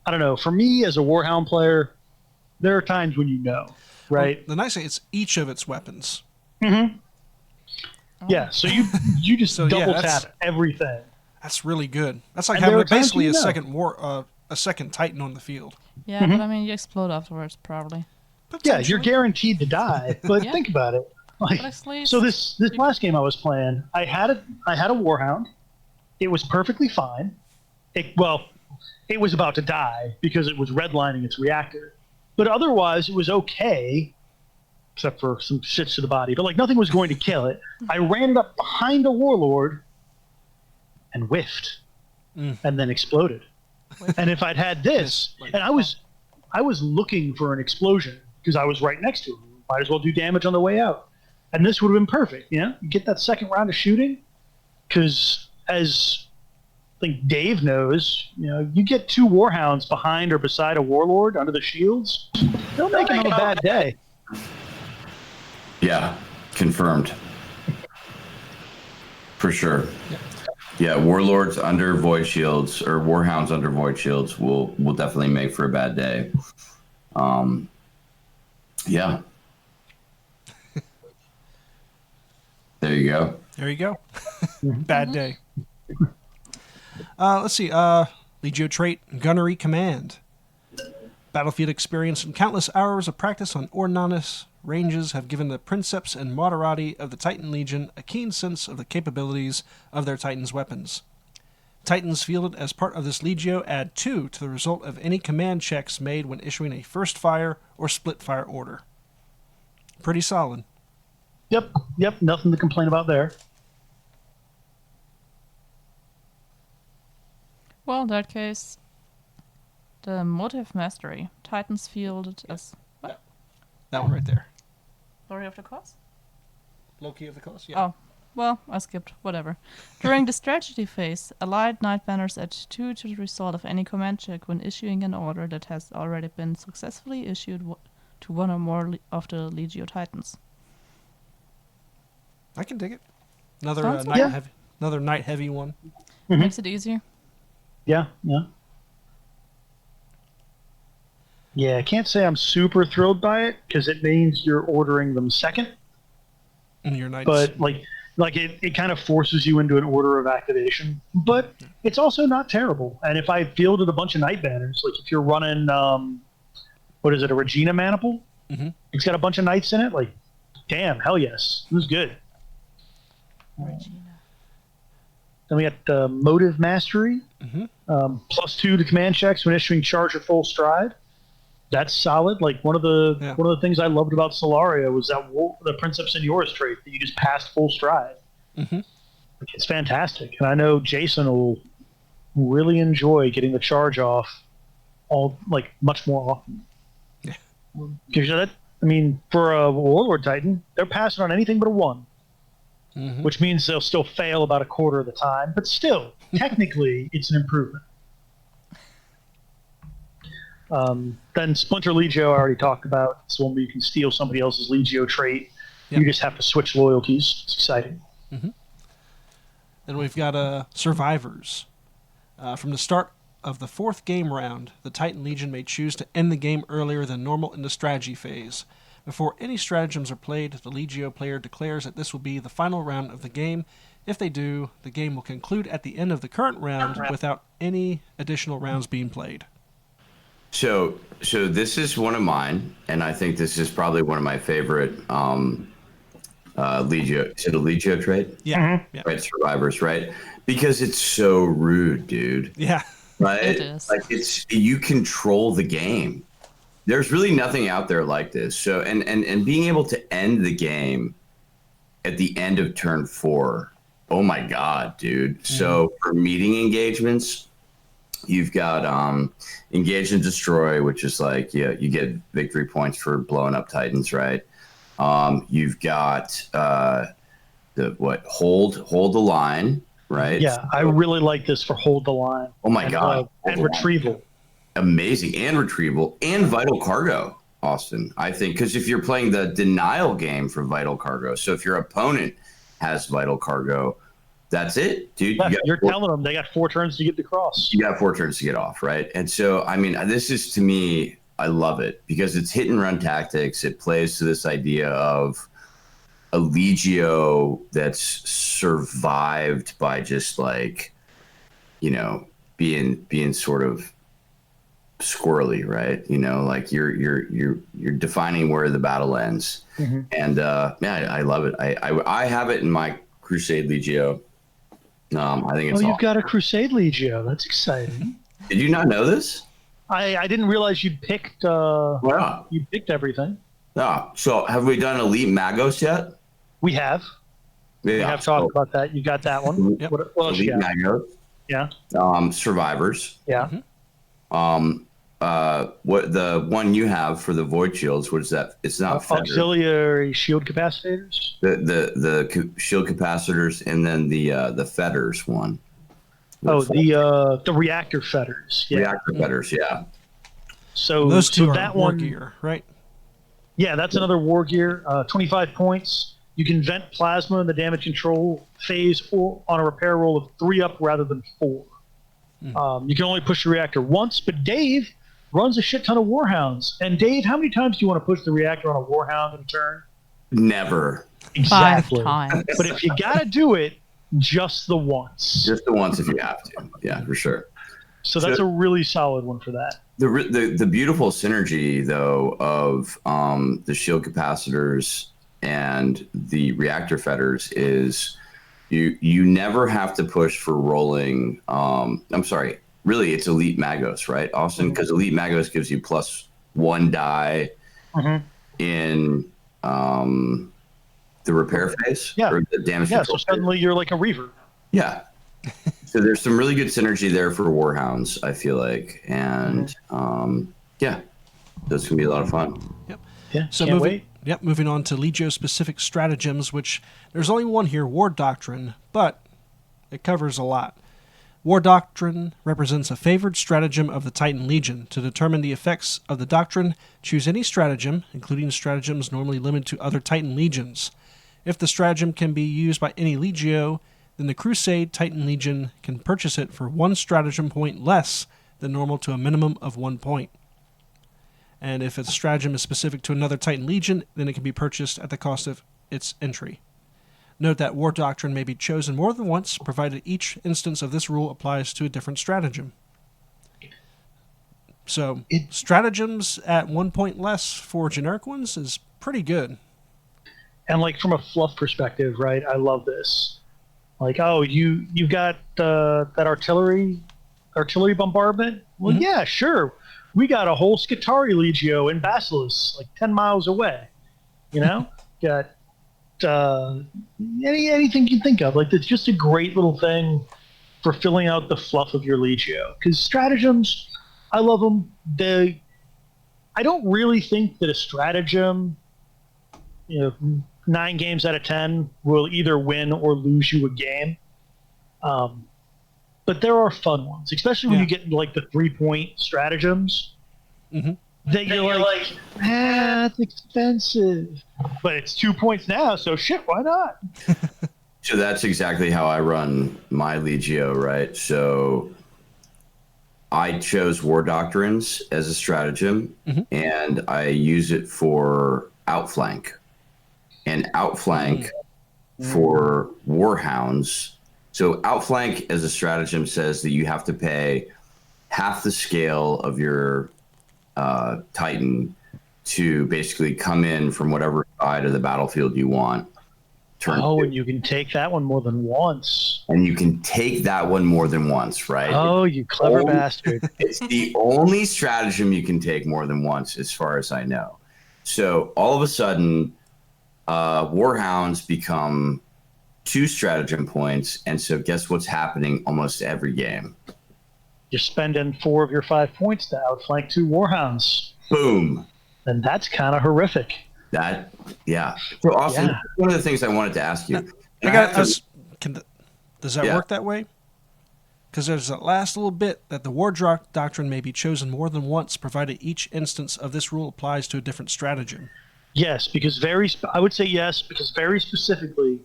I don't know, for me as a Warhound player, there are times when right? Well, the nice thing, it's each of its weapons. Mm-hmm. Yeah, so you just So, yeah, double that's- tap everything. That's really good. That's like And there having are times basically when a second Titan on the field. Yeah, but I mean, you explode afterwards, probably. Yeah, you're guaranteed to die, but Yeah. think about it. Like, But at least so this last game I was playing, I had a Warhound. It was perfectly fine. It was about to die because it was redlining its reactor. But otherwise, it was okay, except for some shits to the body. But like, nothing was going to kill it. I ran it up behind a Warlord and whiffed, and then exploded. And if I'd had this, and I was looking for an explosion because I was right next to him. Might as well do damage on the way out. And this would have been perfect, You get that second round of shooting, because as I think Dave knows, you get 2 Warhounds behind or beside a Warlord under the shields, they'll make it on a bad day. Yeah, confirmed. For sure. Yeah, Warlords under Void Shields, or Warhounds under Void Shields will definitely make for a bad day. Yeah. There you go. There you go. Bad day. Let's see. Legio trait, Gunnery Command. Battlefield experience and countless hours of practice on Ornanis ranges have given the Princeps and Moderati of the Titan Legion a keen sense of the capabilities of their Titan's weapons. Titans fielded as part of this Legio add 2 to the result of any command checks made when issuing a first fire or split fire order. Pretty solid. Yep. Nothing to complain about there. Well, in that case, the Motive Mastery. Titans fielded as... What? That one right there. Glory of the Cause? Loki of the Cause, yeah. Oh, well, I skipped. Whatever. During the strategy phase, Allied Knight Banners add 2 to the result of any command check when issuing an order that has already been successfully issued to one or more of the Legio Titans. I can dig it. Another Sounds night yeah. heavy, another night heavy one. Makes it easier. Yeah. Yeah, I can't say I'm super thrilled by it because it means you're ordering them second. And your knights. But like it kind of forces you into an order of activation. But it's also not terrible. And if I fielded a bunch of Night Banners, like if you're running what is it, a Regina Maniple? Mm-hmm. It's got a bunch of knights in it. Like, damn, hell yes, it was good. Regina. Then we got Motive Mastery, +2 to command checks when issuing charge or full stride. That's solid. Like one of the things I loved about Solaria was that the Princeps Senioris trait that you just passed full stride. Mm-hmm. It's fantastic, and I know Jason will really enjoy getting the charge off much more often. Yeah, because for a Warlord Titan, they're passing on anything but a 1. mm-hmm. Which means they'll still fail about a quarter of the time, but still, technically, it's an improvement. Then Splinter Legio, I already talked about. It's the one where you can steal somebody else's Legio trait. Yep. You just have to switch loyalties. It's exciting. Mm-hmm. Then we've got Survivors. From the start of the 4th game round, the Titan Legion may choose to end the game earlier than normal in the strategy phase. Before any stratagems are played, the Legio player declares that this will be the final round of the game. If they do, the game will conclude at the end of the current round without any additional rounds being played. So this is one of mine, and I think this is probably one of my favorite Legio. Is it a Legio trait? Yeah. Mm-hmm. Yeah. Right, Survivors, right? Because it's so rude, dude. Yeah. Right? It is. Like you control the game. There's really nothing out there like this. So and being able to end the game at the end of turn 4. Oh my God, dude. Mm-hmm. So for meeting engagements, you've got engage and destroy, which is like you get victory points for blowing up Titans, right? You've got hold the line, right? Yeah, I really like this for hold the line. Oh my God. And retrieval. Amazing. And retrieval and vital cargo, Austin, I think, because if you're playing the denial game for vital cargo, so if your opponent has vital cargo, that's it, dude. Yeah, you're telling them they got 4 turns to get the cross. You got 4 turns to get off, right? And so, this is, to me, I love it because it's hit and run tactics. It plays to this idea of a Legio that's survived by just being sort of squirrely, right? Like you're defining where the battle ends. Mm-hmm. And I love it. I have it in my Crusade Legio. I think it's you've got a Crusade Legio. That's exciting. Did you not know this? I didn't realize you picked you picked everything. Yeah. So have we done Elite Magos yet? We have. Yeah. We have talked about that. You got that one. Yep. What else Elite you got? Magos. Yeah. Survivors. Yeah. Mm-hmm. What the one you have for the Void Shields? What is that? It's not auxiliary shield capacitors. The shield capacitors, and then the fetters one. The reactor fetters. Yeah. Reactor fetters, yeah. So those two are that war one, gear, right? Yeah, that's another war gear. 25 points. You can vent plasma in the damage control phase or on a repair roll of 3 up rather than 4. You can only push the reactor once, but Dave runs a shit ton of Warhounds. And Dave, how many times do you want to push the reactor on a Warhound in a turn? Never. Exactly. 5 times. But if you got to do it, Just the once. Just the once if you have to. Yeah, for sure. So that's a really solid one for that. The beautiful synergy, though, of the shield capacitors and the reactor fetters is you never have to push for rolling. I'm sorry, really, it's Elite Magos, right, Austin? Because Elite Magos gives you +1 die in the repair phase or the damage control so suddenly you're like a Reaver. Yeah. So there's some really good synergy there for Warhounds, I feel like. And yeah, this can be a lot of fun. Yep. Yeah, so can't wait. Yep, moving on to Legio-specific stratagems, which there's only one here, War Doctrine, but it covers a lot. War Doctrine represents a favored stratagem of the Titan Legion. To determine the effects of the doctrine, choose any stratagem, including stratagems normally limited to other Titan Legions. If the stratagem can be used by any Legio, then the Crusade Titan Legion can purchase it for 1 stratagem point less than normal to a minimum of 1 point. And if a stratagem is specific to another Titan Legion, then it can be purchased at the cost of its entry. Note that War Doctrine may be chosen more than once, provided each instance of this rule applies to a different stratagem. So, stratagems at 1 point less for generic ones is pretty good. And like from a fluff perspective, right? I love this. Like, oh, you got that artillery bombardment? Well, yeah, sure. We got a whole Scutari Legio in Basilisk, like 10 miles away. You know, got anything you think of. Like, it's just a great little thing for filling out the fluff of your Legio. Because stratagems, I love them. I don't really think that a stratagem, 9 games out of 10 will either win or lose you a game. But there are fun ones, especially when you get into like the 3-point stratagems. That you're like, that's expensive. But it's 2 points now, so shit, why not? So that's exactly how I run my Legio, right? So I chose War Doctrines as a stratagem, and I use it for outflank. And outflank for Warhounds. So outflank as a stratagem says that you have to pay half the scale of your Titan to basically come in from whatever side of the battlefield you want. And you can take that one more than once. And you can take that one more than once, right? Oh, you clever bastard. It's the only stratagem you can take more than once, as far as I know. So all of a sudden, Warhounds become 2 stratagem points, and so guess what's happening almost every game? You're spending 4 of your 5 points to outflank 2 Warhounds. Boom. And that's kind of horrific. So Austin, one of the things I wanted to ask you. Does that work that way? Because there's that last little bit that the War Doctrine may be chosen more than once, provided each instance of this rule applies to a different stratagem. Yes, because I would say yes, because very specifically,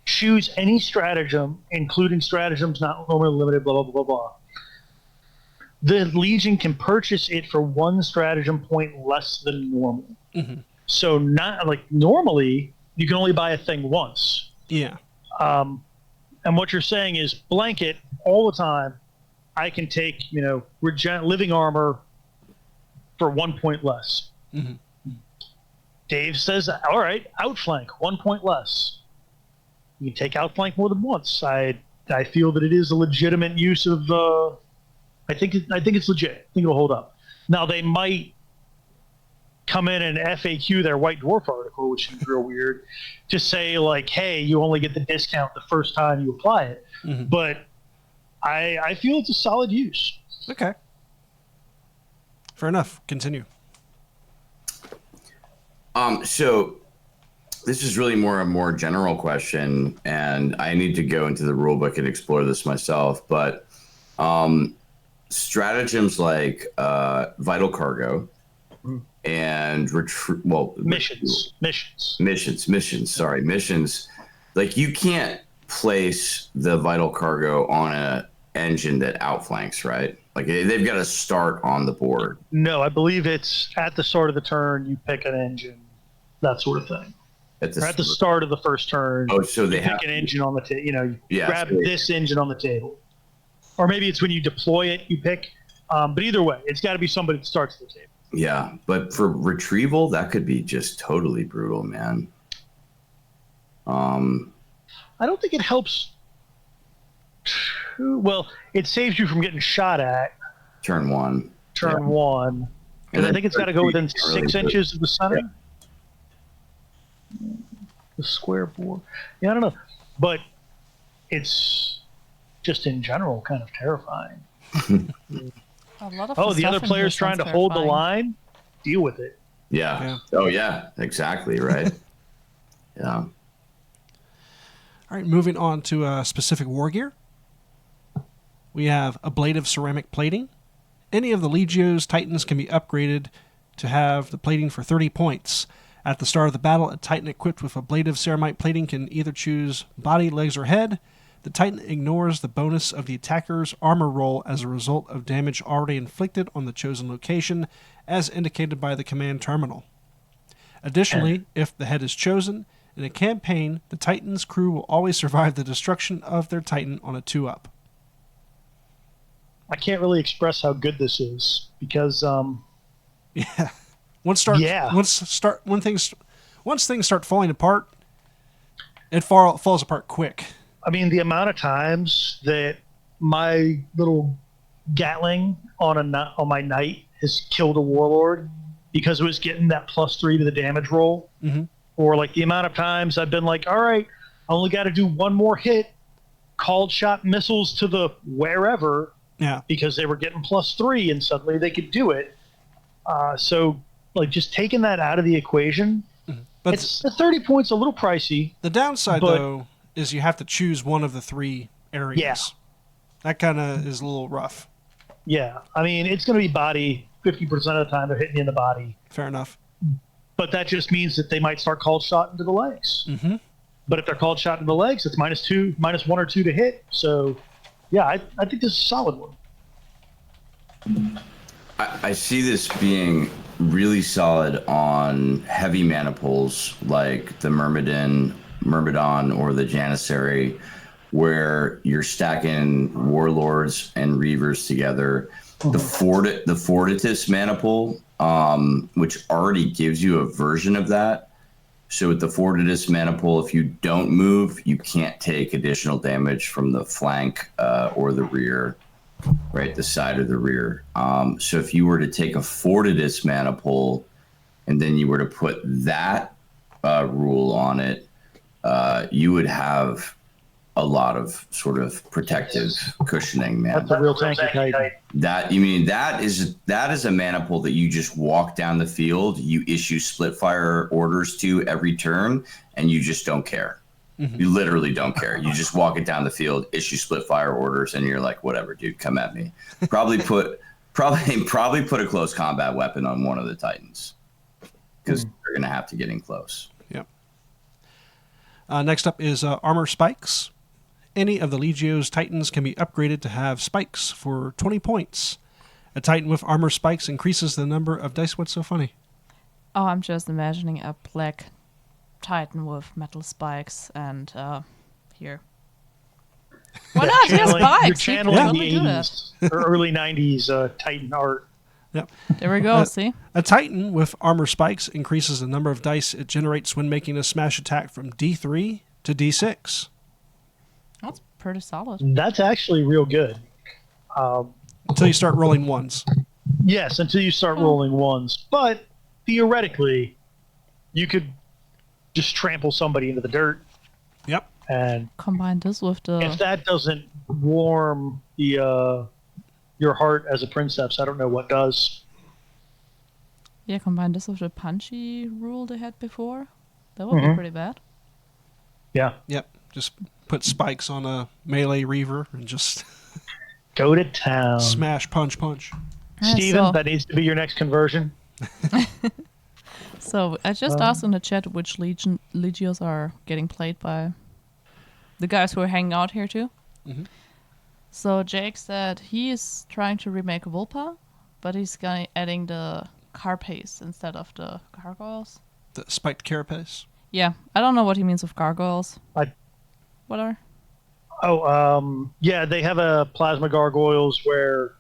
choose any stratagem, including stratagems not normally limited, blah, blah, blah, blah, blah. The Legion can purchase it for 1 stratagem point less than normal. So not like normally, you can only buy a thing once. Yeah. And what you're saying is blanket all the time. I can take, living armor for 1 point less. Dave says, all right, outflank, 1 point less. You can take outflank more than once. I feel that it is a legitimate use of. I think it's legit. I think it'll hold up. Now they might come in and FAQ their White Dwarf article, which is real weird, to say like, hey, you only get the discount the first time you apply it. But I feel it's a solid use. Okay. Fair enough. Continue. So this is really a more general question, and I need to go into the rulebook and explore this myself. But stratagems like vital cargo and missions. Like, you can't place the vital cargo on a engine that outflanks, right? Like, they've got to start on the board. No, I believe it's at the start of the turn you pick an engine, that sort of thing. At the start of the first turn. Oh, so they you pick an engine on the table. You grab so this engine on the table, or maybe it's when you deploy it. You pick, but either way, it's got to be somebody that starts the table. Yeah, but for retrieval, that could be just totally brutal, man. I don't think it helps. Well, it saves you from getting shot at. Turn one. And I think it's got to go within 6 inches of the center. Yeah. The square board. Yeah, I don't know. But it's just in general kind of terrifying. A lot of the other player's trying to hold the line. Deal with it. Yeah. Oh, yeah. Exactly, right? Yeah. All right, moving on to specific war gear. We have ablative ceramic plating. Any of the Legio's Titans can be upgraded to have the plating for 30 points. At the start of the battle, a Titan equipped with ablative ceramic plating can either choose body, legs, or head. The Titan ignores the bonus of the attacker's armor roll as a result of damage already inflicted on the chosen location, as indicated by the command terminal. Additionally, if the head is chosen, in a campaign, the Titan's crew will always survive the destruction of their Titan on a 2-up. I can't really express how good this is because Yeah. Once things start falling apart, it falls apart quick. I mean, the amount of times that my little Gatling on my knight has killed a warlord because it was getting that +3 to the damage roll, or like the amount of times I've been like, all right, I only got to do one more hit, called shot missiles to the wherever. Yeah, because they were getting +3 and suddenly they could do it. So, like, just taking that out of the equation, but it's 30 points a little pricey. The downside, though, is you have to choose one of the 3 areas. Yeah. That kind of is a little rough. Yeah, I mean, it's going to be body 50% of the time they're hitting you in the body. Fair enough. But that just means that they might start called shot into the legs. Mm-hmm. But if they're called shot into the legs, it's -1 or 2 to hit. So, yeah, I think this is a solid one. I see this being really solid on heavy mana pools like the Myrmidon, or the Janissary, where you're stacking Warlords and Reavers together. The Fortitude mana pool, which already gives you a version of that. So with the Fortitude mana pool, if you don't move, you can't take additional damage from the flank or the rear, right, the side or the rear. So if you were to take a Fortitude mana pool and then you were to put that rule on it, you would have a lot of sort of protective cushioning, man. That's a real tanky Titan. That is a mana pool that you just walk down the field, you issue split fire orders to every turn, and you just don't care. Mm-hmm. You literally don't care. You just walk it down the field, issue split fire orders, and you're like, whatever, dude, come at me. Probably put a close combat weapon on one of the Titans, because they're gonna have to get in close. Yep. Next up is armor spikes. Any of the Legio's Titans can be upgraded to have spikes for 20 points. A Titan with armor spikes increases the number of dice. What's so funny? Oh, I'm just imagining a black Titan with metal spikes and here. Why not? He has spikes. You're channeling the 80s or early 90s Titan art. Yep. There we go, see? A Titan with armor spikes increases the number of dice it generates when making a smash attack from D3 to D6. That's pretty solid. That's actually real good. Until you start rolling ones. Yes, until you start rolling ones. But theoretically, you could just trample somebody into the dirt. Yep. And combine this with the... If that doesn't warm the your heart as a princeps, I don't know what does. Yeah, combine this with the punchy rule they had before. That would be pretty bad. Yeah. Yep. Just put spikes on a melee reaver and just... go to town. Smash, punch. Steven, that needs to be your next conversion. So, I just asked in the chat which Legios are getting played by the guys who are hanging out here too. Mm-hmm. So, Jake said he is trying to remake Vulpa, but he's adding the carapace instead of the gargoyles. The spiked carapace? Yeah, I don't know what he means with gargoyles. I- Whatever. Oh, yeah, they have a plasma gargoyles where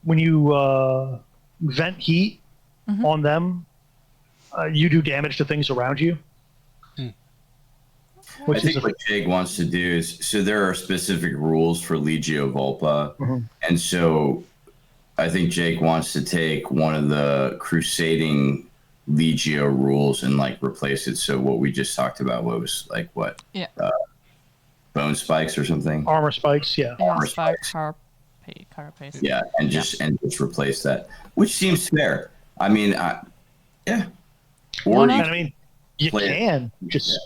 when you vent heat on them, you do damage to things around you. I think what Jake wants to do is, so there are specific rules for Legio Volpa, and so I think Jake wants to take one of the crusading Legio rules and like replace it. So what we just talked about was like what? Yeah. Bone spikes or something. Armor spikes, yeah. Yeah, Armor spike, spikes. carapace. Yeah, and just replace that, which seems fair. I mean, yeah. Why Or not? And I mean, you Play it. can just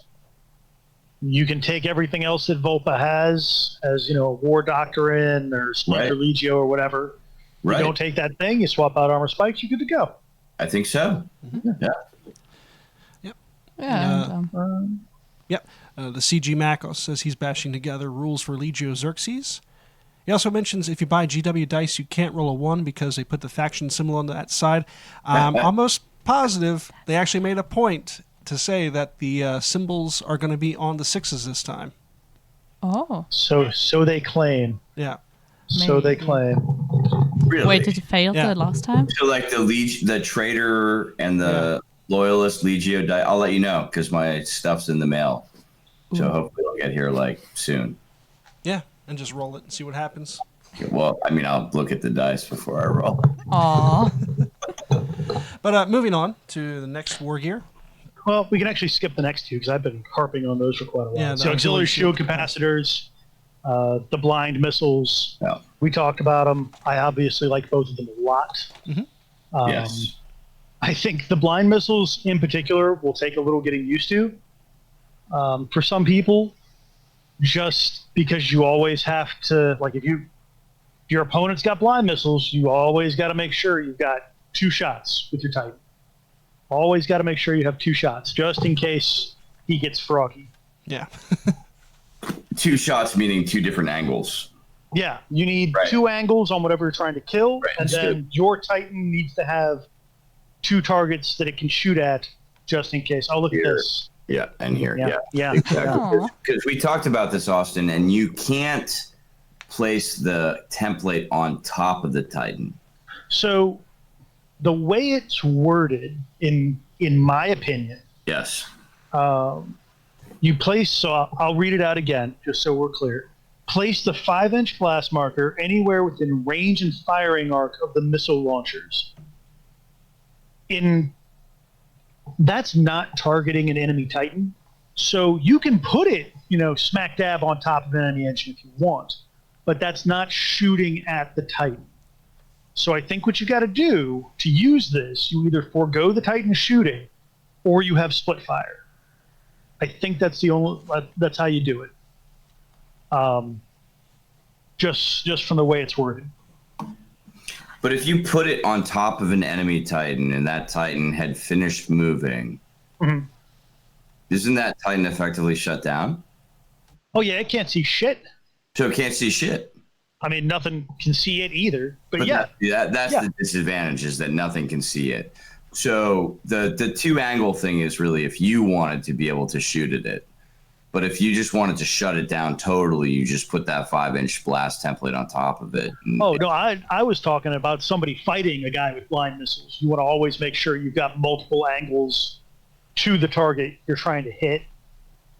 you can take everything else that Volpa has as a war doctrine or Splinter Right. Legio or whatever. right. You don't take that thing, you swap out armor spikes, you're good to go. I think so. Yeah. Yeah, The CG Macos says he's bashing together rules for Legio Xerxes. He also mentions if you buy GW dice, you can't roll a 1 because they put the faction symbol on that side. I'm almost positive they actually made a point to say that the symbols are going to be on the 6s this time. Oh. So they claim. Yeah. So they Maybe. claim. Really. Wait, did it fail Yeah. the last time? So like the traitor and the loyalist Legio die. I'll let you know because my stuff's in the mail. So hopefully it'll get here like soon. Yeah, and just roll it and see what happens. Well, I mean, I'll look at the dice before I roll. Aw. But moving on to the next war gear. Well, we can actually skip the next two because I've been harping on those for quite a while. Yeah, the so auxiliary shield capacitors, the blind missiles. Yeah. We talked about them. I obviously like both of them a lot. Yes. I think the blind missiles in particular will take a little getting used to. For some people, just because you always have to, like if your opponent's got blind missiles, you always got to make sure you've got 2 shots with your Titan. Always got to make sure you have 2 shots, just in case he gets froggy. Yeah. 2 shots meaning 2 different angles. Yeah, you need Right. 2 angles on whatever you're trying to kill, Right, and that's then good. your Titan needs to have 2 targets that it can shoot at, just in case. Oh, look at Here. this. Yeah, and here. Yeah, Yeah. yeah. Exactly. Aw. Because we talked about this, Austin, and you can't place the template on top of the Titan. So, the way it's worded, in my opinion, Yes. you place. So I'll read it out again, just so we're clear. Place the 5-inch blast marker anywhere within range and firing arc of the missile launchers. That's not targeting an enemy Titan. So you can put it, smack dab on top of an enemy engine if you want, but that's not shooting at the Titan. So I think what you got to do to use this, you either forego the Titan shooting, or you have split fire. I think that's that's how you do it. Just from the way it's worded. But if you put it on top of an enemy Titan and that Titan had finished moving, isn't that Titan effectively shut down? Oh yeah, it can't see shit. So it can't see shit. I mean, nothing can see it either. But yeah, That's Yeah. the disadvantage, is that nothing can see it. So the 2 angle thing is really if you wanted to be able to shoot at it. But if you just wanted to shut it down totally, you just put that 5-inch blast template on top of it. And Oh no, I was talking about somebody fighting a guy with blind missiles. You want to always make sure you've got multiple angles to the target you're trying to hit.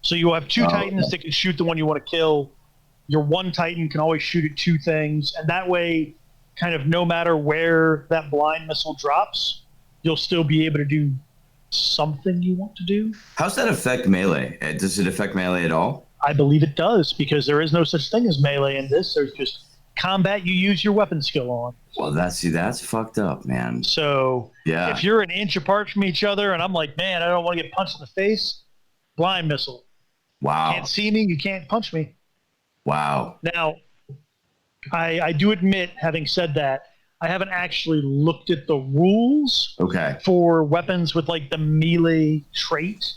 So you have 2 Titans that can shoot the one you want to kill. Your 1 Titan can always shoot at 2 things, and that way, kind of no matter where that blind missile drops, you'll still be able to do something you want to do. How's that affect melee? Does it affect melee at all? I believe it does, because there is no such thing as melee in this. There's just combat you use your weapon skill on. Well, that's fucked up, man. So Yeah. if you're an inch apart from each other and I'm like, man, I don't want to get punched in the face, blind missile. Wow. Can't see me, you can't punch me. Wow. Now, I do admit, having said that, I haven't actually looked at the rules Okay. for weapons with like the melee trait.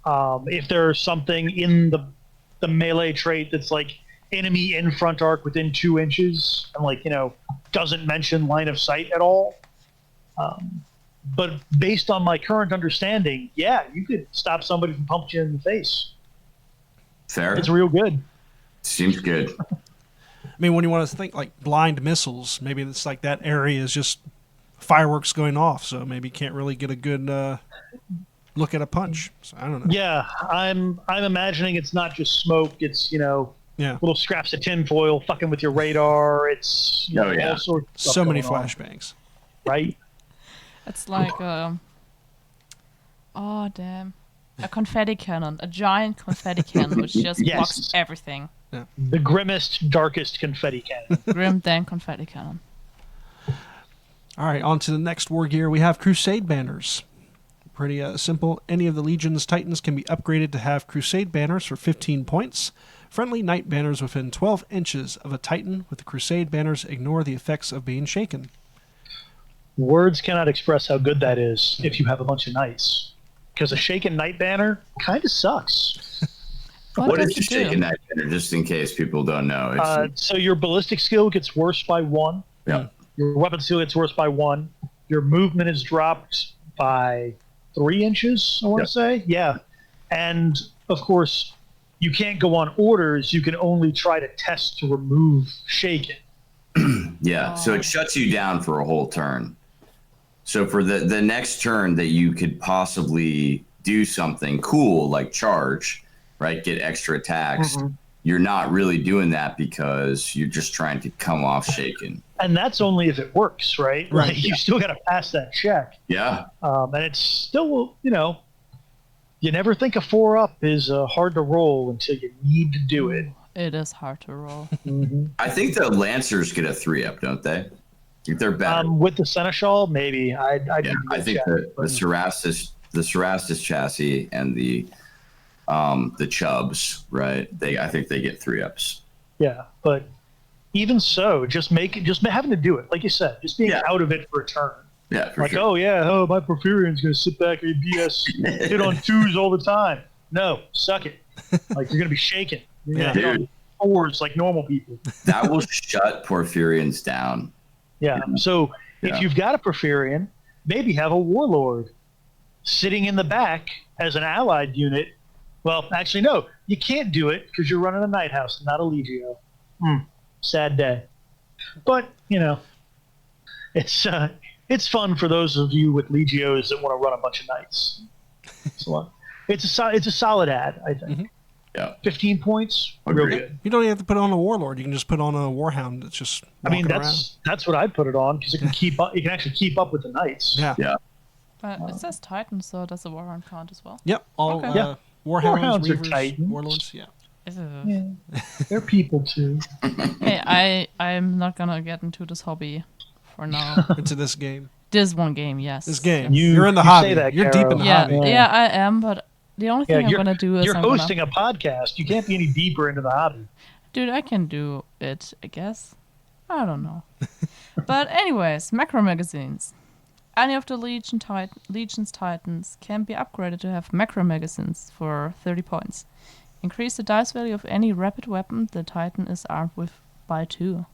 If there's something in the melee trait that's like enemy in front arc within 2 inches and doesn't mention line of sight at all. But based on my current understanding, yeah, you could stop somebody from punching you in the face. Fair. It's real good. Seems good. I mean, when you want to think like blind missiles, maybe it's like that area is just fireworks going off, so maybe you can't really get a good look at a punch. So I don't know. Yeah, I'm imagining it's not just smoke. It's little scraps of tinfoil fucking with your radar. It's all sorts of stuff So many going on, flashbangs. right? It's like a confetti cannon, a giant confetti cannon, which just Yes. blocks everything. The grimmest, darkest confetti cannon. Grim Dan confetti cannon. All right, on to the next war gear. We have Crusade banners. Pretty simple. Any of the Legion's Titans can be upgraded to have Crusade banners for 15 points. Friendly Knight banners within 12 inches of a Titan with the Crusade banners ignore the effects of being shaken. Words cannot express how good that is if you have a bunch of knights. Because a shaken knight banner kind of sucks. What does is it do? shaking that banner, just in case people don't know? So your ballistic skill gets worse by 1. Yeah. Your weapon skill gets worse by 1. Your movement is dropped by 3 inches, I want to say. Yeah. And, of course, you can't go on orders. You can only try to test to remove shaken. Yeah, so it shuts you down for a whole turn. So for the next turn that you could possibly do something cool like charge, right, get extra attacks, you're not really doing that because you're just trying to come off shaken. And that's only if it works, right? Right. Like, you still got to pass that check. Yeah. And it's still, you never think a 4-up is hard to roll until you need to do it. It is hard to roll. I think the Lancers get a 3-up, don't they? I think they're better. With the Seneschal, maybe. I think the Cerastus chassis and the Chubs, right? I think they get 3-ups. Yeah, but even so, just having to do it, like you said, just being out of it for a turn. Yeah, for like, sure. my Porphyrian's going to sit back and BS hit on 2s all the time. No, suck it. Like, you're going to be shaken. You're going to hit on 4s like normal people. That will shut Porphyrians down. Yeah, so if you've got a Porphyrian, maybe have a Warlord sitting in the back as an allied unit. Well, actually, no, you can't do it because you're running a Night House, not a Legio. Sad day. But, it's fun for those of you with Legios that want to run a bunch of Knights. It's a solid ad, I think. Yeah. 15 points, Agreed. real good. You don't even have to put on a Warlord. You can just put on a Warhound that's just walking around. That's what I'd put it on because it can keep up. You can actually keep up with the Knights. Yeah. But it says Titan, so does the Warhound count as well? Yep. All Okay. Warhounds, Warhounds are Reavers, Titans. Warlords. Yeah. Yeah. They're people too. Hey, I'm not gonna get into this hobby for now. Into this game. This one game, yes. This game. You- You're in the you hobby. say that, You're Caro. deep in the Yeah, hobby. yeah, I am, but the only thing I'm gonna do is you're I'm hosting a podcast. You can't be any deeper into the hobby. Dude, I can do it, I guess. I don't know. But anyways, macro magazines. Any of the Legion's Titans can be upgraded to have macro magazines for 30 points. Increase the dice value of any rapid weapon the Titan is armed with by 2.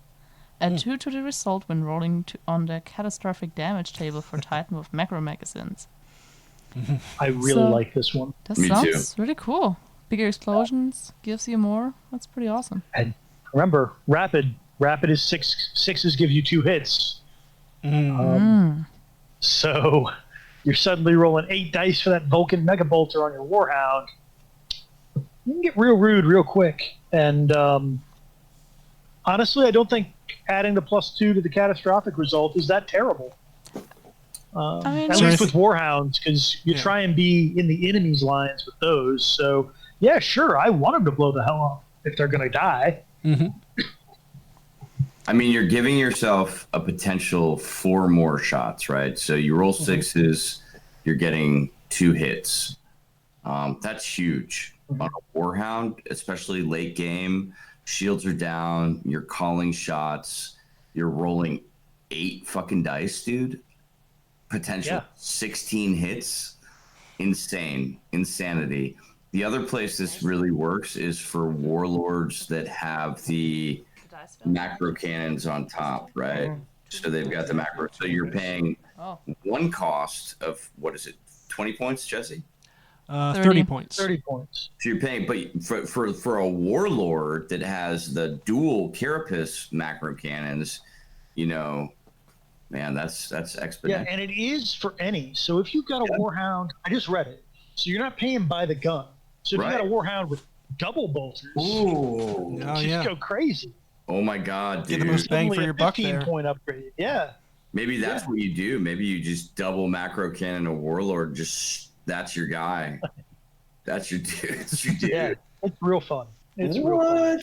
Add 2 to the result when rolling on the catastrophic damage table for Titan with macro magazines. I really So- like this one. That Me too. sounds really cool. Bigger explosions gives you more. That's pretty awesome. And remember, rapid is 6. 6s give you 2 hits. So you're suddenly rolling 8 dice for that Vulcan Mega Bolter on your Warhound. You can get real rude real quick. And honestly, I don't think adding the +2 to the catastrophic result is that terrible. mean, At least with Warhounds, because you try and be in the enemy's lines with those. So, yeah, sure, I want them to blow the hell up if they're going to die. I mean, you're giving yourself a potential 4 more shots, right? So you roll 6s, you're getting 2 hits. That's huge. On a Warhound, especially late game, shields are down, you're calling shots, you're rolling 8 fucking dice, dude. Potential 16 hits. Insanity. The other place this really works is for warlords that have the macro cannons on top, right? So they've got the macro. So you're paying Oh. one cost of, what is it, 20 points, Jesse? 30 points. 30 points. So you're paying, but for a warlord that has the dual carapace macro cannons, you know, man, that's exponential. Yeah, and it is for any. So if you've got a Warhound, I just read it. So you're not paying by the gun. So if you got a Warhound with double bolters, Ooh. just go crazy. Oh my God, dude. Get the most bang for your buck there. 15-point upgrade. Yeah. Maybe that's what you do. Maybe you just double macro cannon a warlord. Just that's your guy. That's your dude. That's your dude. Yeah, it's real fun. It's real fun.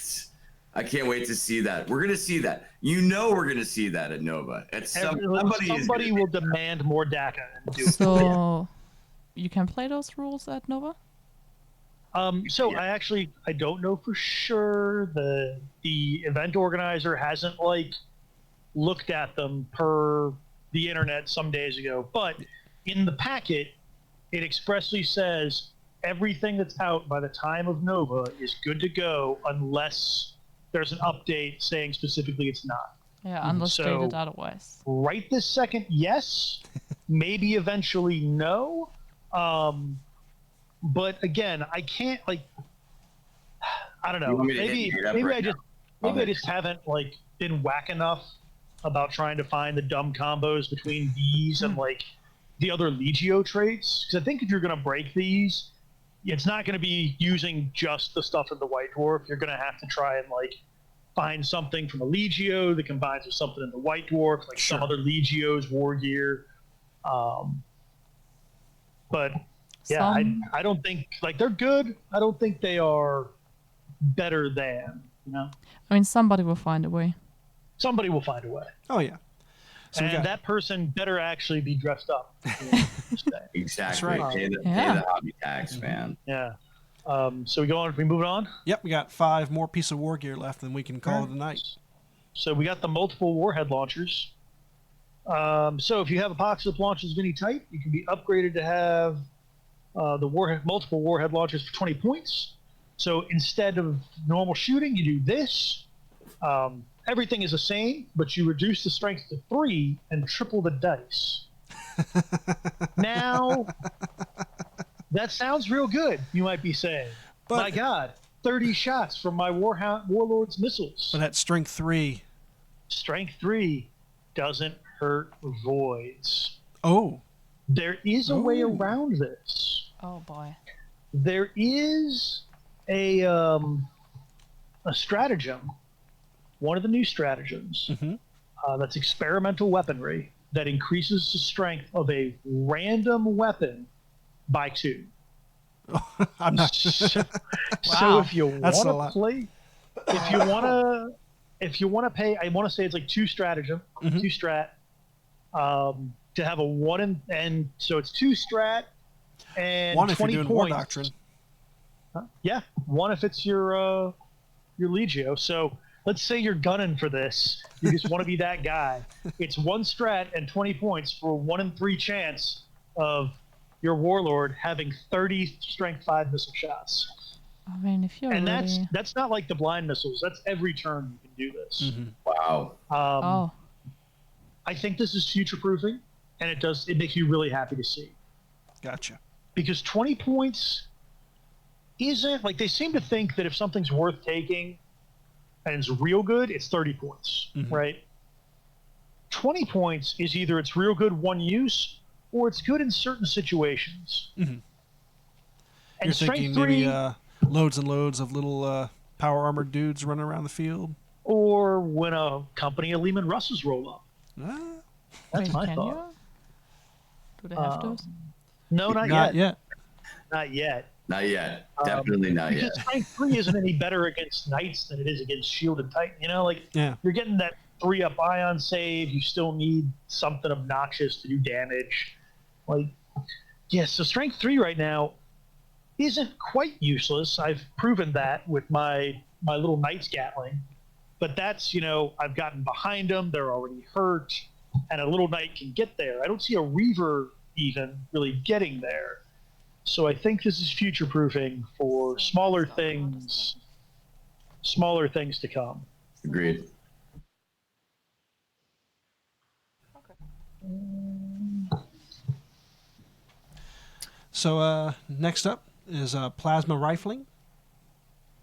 I can't wait to see that. We're gonna see that. You know, we're gonna see that at Nova. Somebody will demand more DACA and do it. So you can play those rules at Nova? So I don't know for sure. The event organizer hasn't looked at them per the internet some days ago, but in the packet it expressly says everything that's out by the time of Nova is good to go unless there's an update saying specifically it's not. Yeah, unless stated otherwise. Right this second, yes. Maybe eventually no. But again, I can't I don't know. Maybe I just haven't been whack enough about trying to find the dumb combos between these and the other Legio traits. Because I think if you're going to break these, it's not going to be using just the stuff in the White Dwarf. You're going to have to try and find something from a Legio that combines with something in the White Dwarf, some other Legio's war gear. But yeah, I don't think they're good. I don't think they are better than, I mean, somebody will find a way. Somebody will find a way. Oh yeah. So and that person better actually be dressed up. Exactly. That's right. Pay the hobby tax, man. Yeah. So we move on? Yep, we got 5 more pieces of war gear left, and we can call it a night. So we got the multiple warhead launchers. So if you have a box of launchers of any type, you can be upgraded to have multiple warhead launchers for 20 points. So instead of normal shooting, you do this. Everything is the same, but you reduce the strength to 3 and triple the dice. Now, that sounds real good, you might be saying. But, my God, 30 shots from my Warlord's missiles. But at strength 3. Strength 3 doesn't hurt voids. Oh. There is a way around this. Oh, boy. There is a stratagem, one of the new stratagems, that's experimental weaponry that increases the strength of a random weapon by 2. I'm not. So if you want to play, if you want to pay, I want to say it's 2 stratagem, 2 strat, to have a 1 and so it's 2 strat and 1 if 20 you're doing points. War Doctrine. Yeah, 1 if it's your Legio. So let's say you're gunning for this. You just want to be that guy. It's 1 strat and 20 points for a 1 in 3 chance of your Warlord having 30 strength 5 missile shots. I mean, if you're that's not like the blind missiles. That's every turn you can do this. Wow. I think this is future proofing, and it makes you really happy to see. Gotcha. Because 20 points isn't they seem to think that if something's worth taking and it's real good, it's 30 points, right? 20 points is either it's real good one use or it's good in certain situations. And you're thinking maybe loads and loads of little power armored dudes running around the field, or when a company of Lehman Russes roll up. That's my thought. Do they have those? No, not yet. Not yet. Not yet. Definitely not yet. Strength 3 isn't any better against Knights than it is against Shielded Titan. You're getting that 3-up ion save. You still need something obnoxious to do damage. So Strength 3 right now isn't quite useless. I've proven that with my little Knights Gatling. But that's, I've gotten behind them. They're already hurt. And a little Knight can get there. I don't see a Reaver even really getting there. So I think this is future-proofing for smaller things to come. Agreed. So next up is plasma rifling.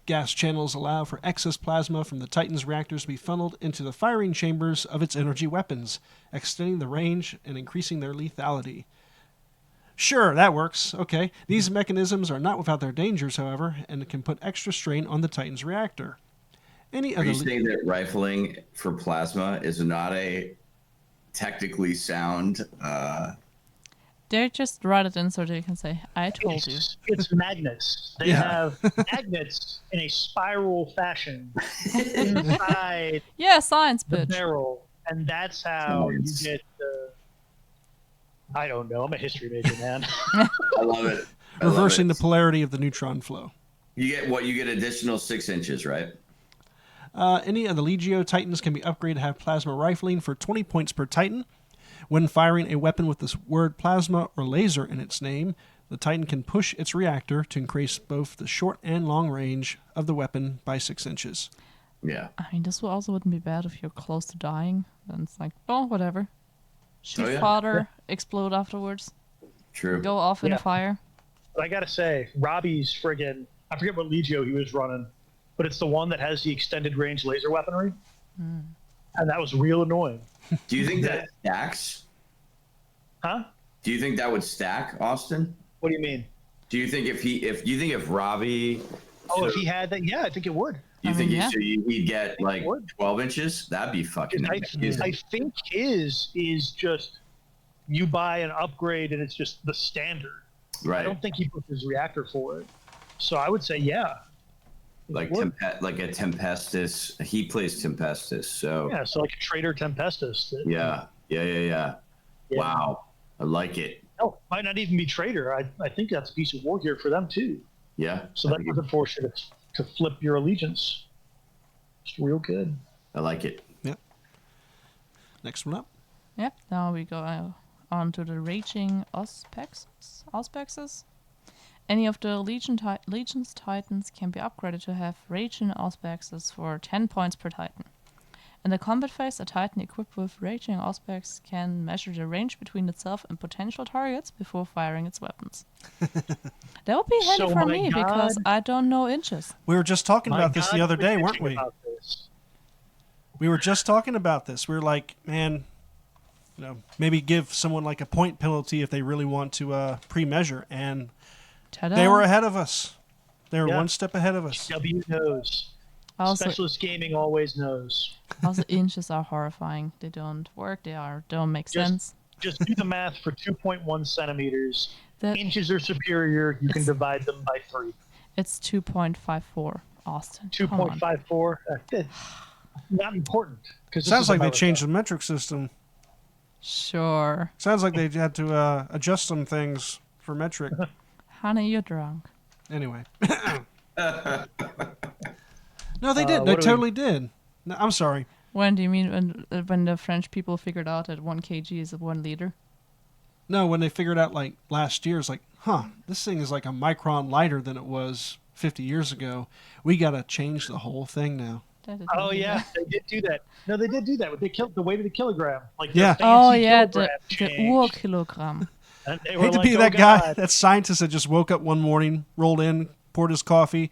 Gas channels allow for excess plasma from the Titan's reactors to be funneled into the firing chambers of its energy weapons, extending the range and increasing their lethality. Sure, that works. Okay. These mechanisms are not without their dangers, however, and can put extra strain on the Titan's reactor. Are you saying that rifling for plasma is not a technically sound? They just write it in so they can say, I told you. It's magnets. They have magnets in a spiral fashion inside Yeah, science, the bitch. barrel, and that's how you get the... I don't know. I'm a history major, man. I love it. Reversing the polarity of the neutron flow. You get what? You get additional 6 inches, right? Any of the Legio Titans can be upgraded to have plasma rifling for 20 points per Titan. When firing a weapon with the word plasma or laser in its name, the Titan can push its reactor to increase both the short and long range of the weapon by 6 inches. Yeah. I mean, this also wouldn't be bad if you're close to dying. Then it's like, oh, whatever. Shoot fodder, explode afterwards, True. go off in a fire. But I gotta say, Robbie's friggin'... I forget what Legio he was running, but it's the one that has the extended range laser weaponry. And that was real annoying. Do you think that stacks? Huh? Do you think that would stack, Austin? What do you mean? Do you think if Robbie? Oh, if he had that, yeah, I think it would. You think he'd get like 12 inches? That'd be fucking amazing. I think his is just you buy an upgrade and it's just the standard. Right. I don't think he put his reactor for it. So I would say like a Tempestus. He plays Tempestus, so yeah, so like a Trader Tempestus. Yeah. Wow, I like it. No, might not even be Trader. I think that's a piece of war gear for them too. Yeah. So that doesn't force you to flip your allegiance. It's real good. I like it. Yep. Next one up. Yep, now we go on to the Raging Auspexes. Any of the Legion's Titans can be upgraded to have Raging Auspexes for 10 points per Titan. In the combat phase, a Titan equipped with Raging Auspex can measure the range between itself and potential targets before firing its weapons. That would be handy for me because I don't know inches. We were just talking about this the other day, weren't we? We were just talking about this. We were like, man, maybe give someone like a point penalty if they really want to pre-measure, and Ta-da. They were ahead of us. They were one step ahead of us. W knows. Specialist Gaming always knows. Also, inches are horrifying. They don't work. They don't make sense. Just do the math for 2.1 centimeters. Inches are superior. You can divide them by 3. It's 2.54, Austin. 2.54? Not important. Sounds like they changed the metric system. Sure. Sounds like they had to adjust some things for metric. Honey, you're drunk. Anyway. No, they did. They totally did. No, I'm sorry. When do you mean when the French people figured out that 1 kg is 1 liter? No, when they figured out like last year, it's like, this thing is like a micron lighter than it was 50 years ago. We got to change the whole thing now. Oh yeah, they did do that. No, they did do that. They killed the weight of the kilogram. Like the Urkilogramm. I hate to be that guy, that scientist that just woke up one morning, rolled in, poured his coffee,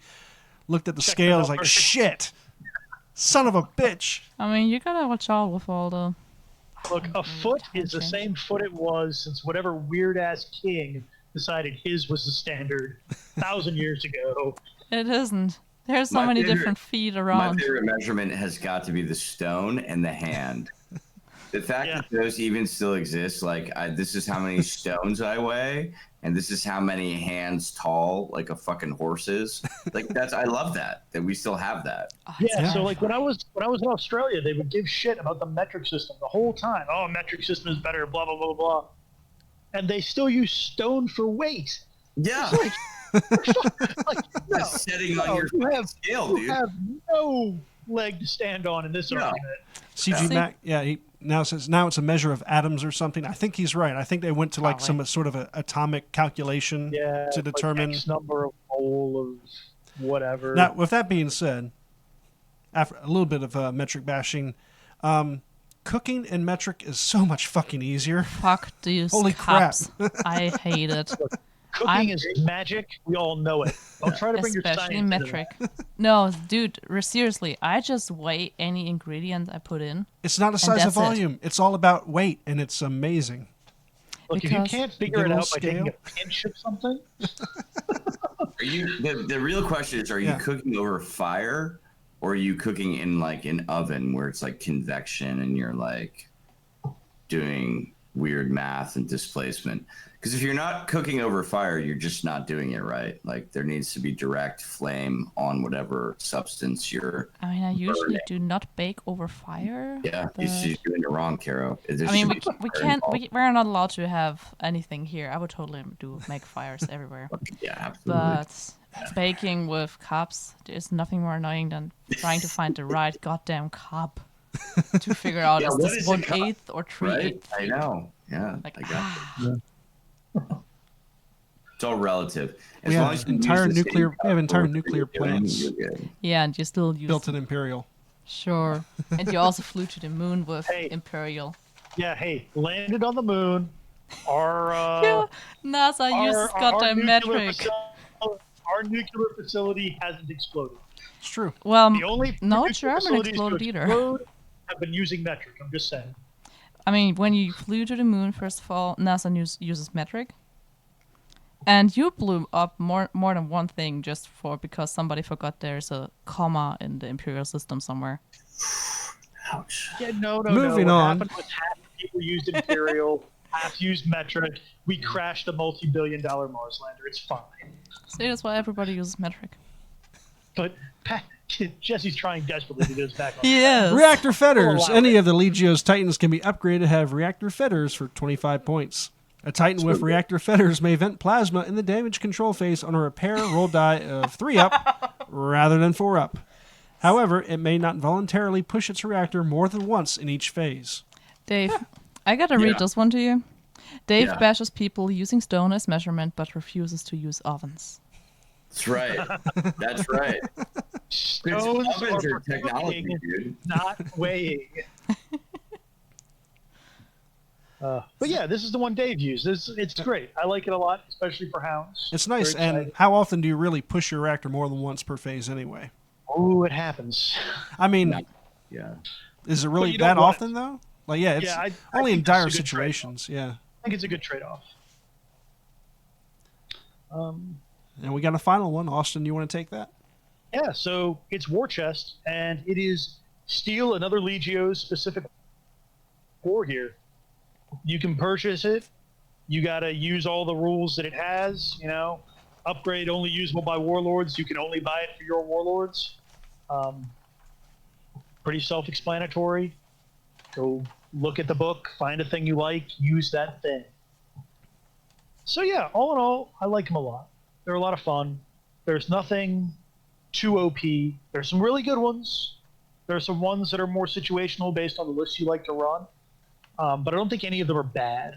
looked at the scale, was like, shit, son of a bitch. I mean, you gotta watch out with all the... Look, a foot is the same foot it was since whatever weird-ass king decided his was the standard 1,000 years ago. It isn't. There's so many different feet around. My favorite measurement has got to be the stone and the hand. The fact that those even still exist, like this is how many stones I weigh, and this is how many hands tall, like a fucking horse is. Like I love that we still have that. Yeah. So like when I was in Australia, they would give shit about the metric system the whole time. Oh, metric system is better, blah blah blah blah, and they still use stone for weight. Yeah. Setting on your scale, dude. You have no leg to stand on in this argument. CG Mac, he now says it's a measure of atoms or something. I think he's right. I think they went to like some sort of a atomic calculation to determine X number of mole of whatever. Now, with that being said, after a little bit of metric bashing, cooking in metric is so much fucking easier. Fuck these Holy cups. crap. I hate it. Cooking is magic. We all know it. Don't try to bring your Especially science into metric. that. No, dude, seriously, I just weigh any ingredient I put in. It's not a size of that's it. volume. It's all about weight, and it's amazing. Look, if you Because- can't figure Get it a out by little taking a scale. pinch of something, Are you the real question is, are you Yeah. cooking over fire, or are you cooking in like an oven where it's like convection and you're like doing weird math and displacement? Because if you're not cooking over fire, you're just not doing it right. Like there needs to be direct flame on whatever substance you're. I mean, I usually burning. do not bake over fire. Yeah, but- you're doing it wrong, Caro. I mean, we're not allowed to have anything here. I would totally make fires everywhere. Yeah, absolutely. But baking with cups, there's nothing more annoying than trying to find the right goddamn cup to figure out Yeah, is what this is a cup, 1/8 or 3/8. Right? I know. Yeah, Like, I got it. It's all relative. As We long have as you entire use the same nuclear. We have cup entire for nuclear what you're doing, plants you're good. yeah, and you still use built in Imperial. Sure. And you also flew to the moon with Hey. Imperial. yeah, hey, landed on the moon. Our Yeah, NASA uses goddamn metric. Our nuclear facility hasn't exploded. It's true. Well, The only no nuclear German facilities to exploded either. explode have been using metric. I'm just saying. I mean, when you flew to the moon, first of all, NASA uses metric. And you blew up more than one thing just because somebody forgot there's a comma in the Imperial system somewhere. Ouch. Yeah, no. Moving What on. happened was half the people used Imperial, half used metric. We crashed a multi-billion-dollar Mars lander. It's fine. See, that's why everybody uses metric. But Jesse's trying desperately to get us back on. Yes. Reactor fetters. allow Any it. of the Legio's Titans can be upgraded to have reactor fetters for 25 points. A Titan with reactor fetters may vent plasma in the damage control phase on a repair roll die of 3 up rather than 4 up. However, it may not voluntarily push its reactor more than once in each phase. Dave, I gotta read this one to you. Dave Yeah. bashes people using stone as measurement but refuses to use ovens. That's right. That's right. Stones Ovens are are technology, cooking, dude. not weighing. But yeah, this is the one Dave used. It's great. I like it a lot, especially for hounds. It's nice. Very And exciting. how often do you really push your reactor more than once per phase anyway? Oh, it happens. I mean, No. Yeah. is it really you don't that want often, though? Like, yeah, it's Yeah, I only in think this is dire a good situations. Yeah. I think it's a good trade-off. And we got a final one. Austin, you want to take that? Yeah, so it's War Chest, and it is steal another Legio's specific war here. You can purchase it. You got to use all the rules that it has, Upgrade only usable by warlords. You can only buy it for your warlords. Pretty self-explanatory. Go look at the book, find a thing you like, use that thing. So yeah, all in all, I like them a lot. They're a lot of fun. There's nothing too OP. There's some really good ones. There's some ones that are more situational based on the list you like to run. But I don't think any of them are bad.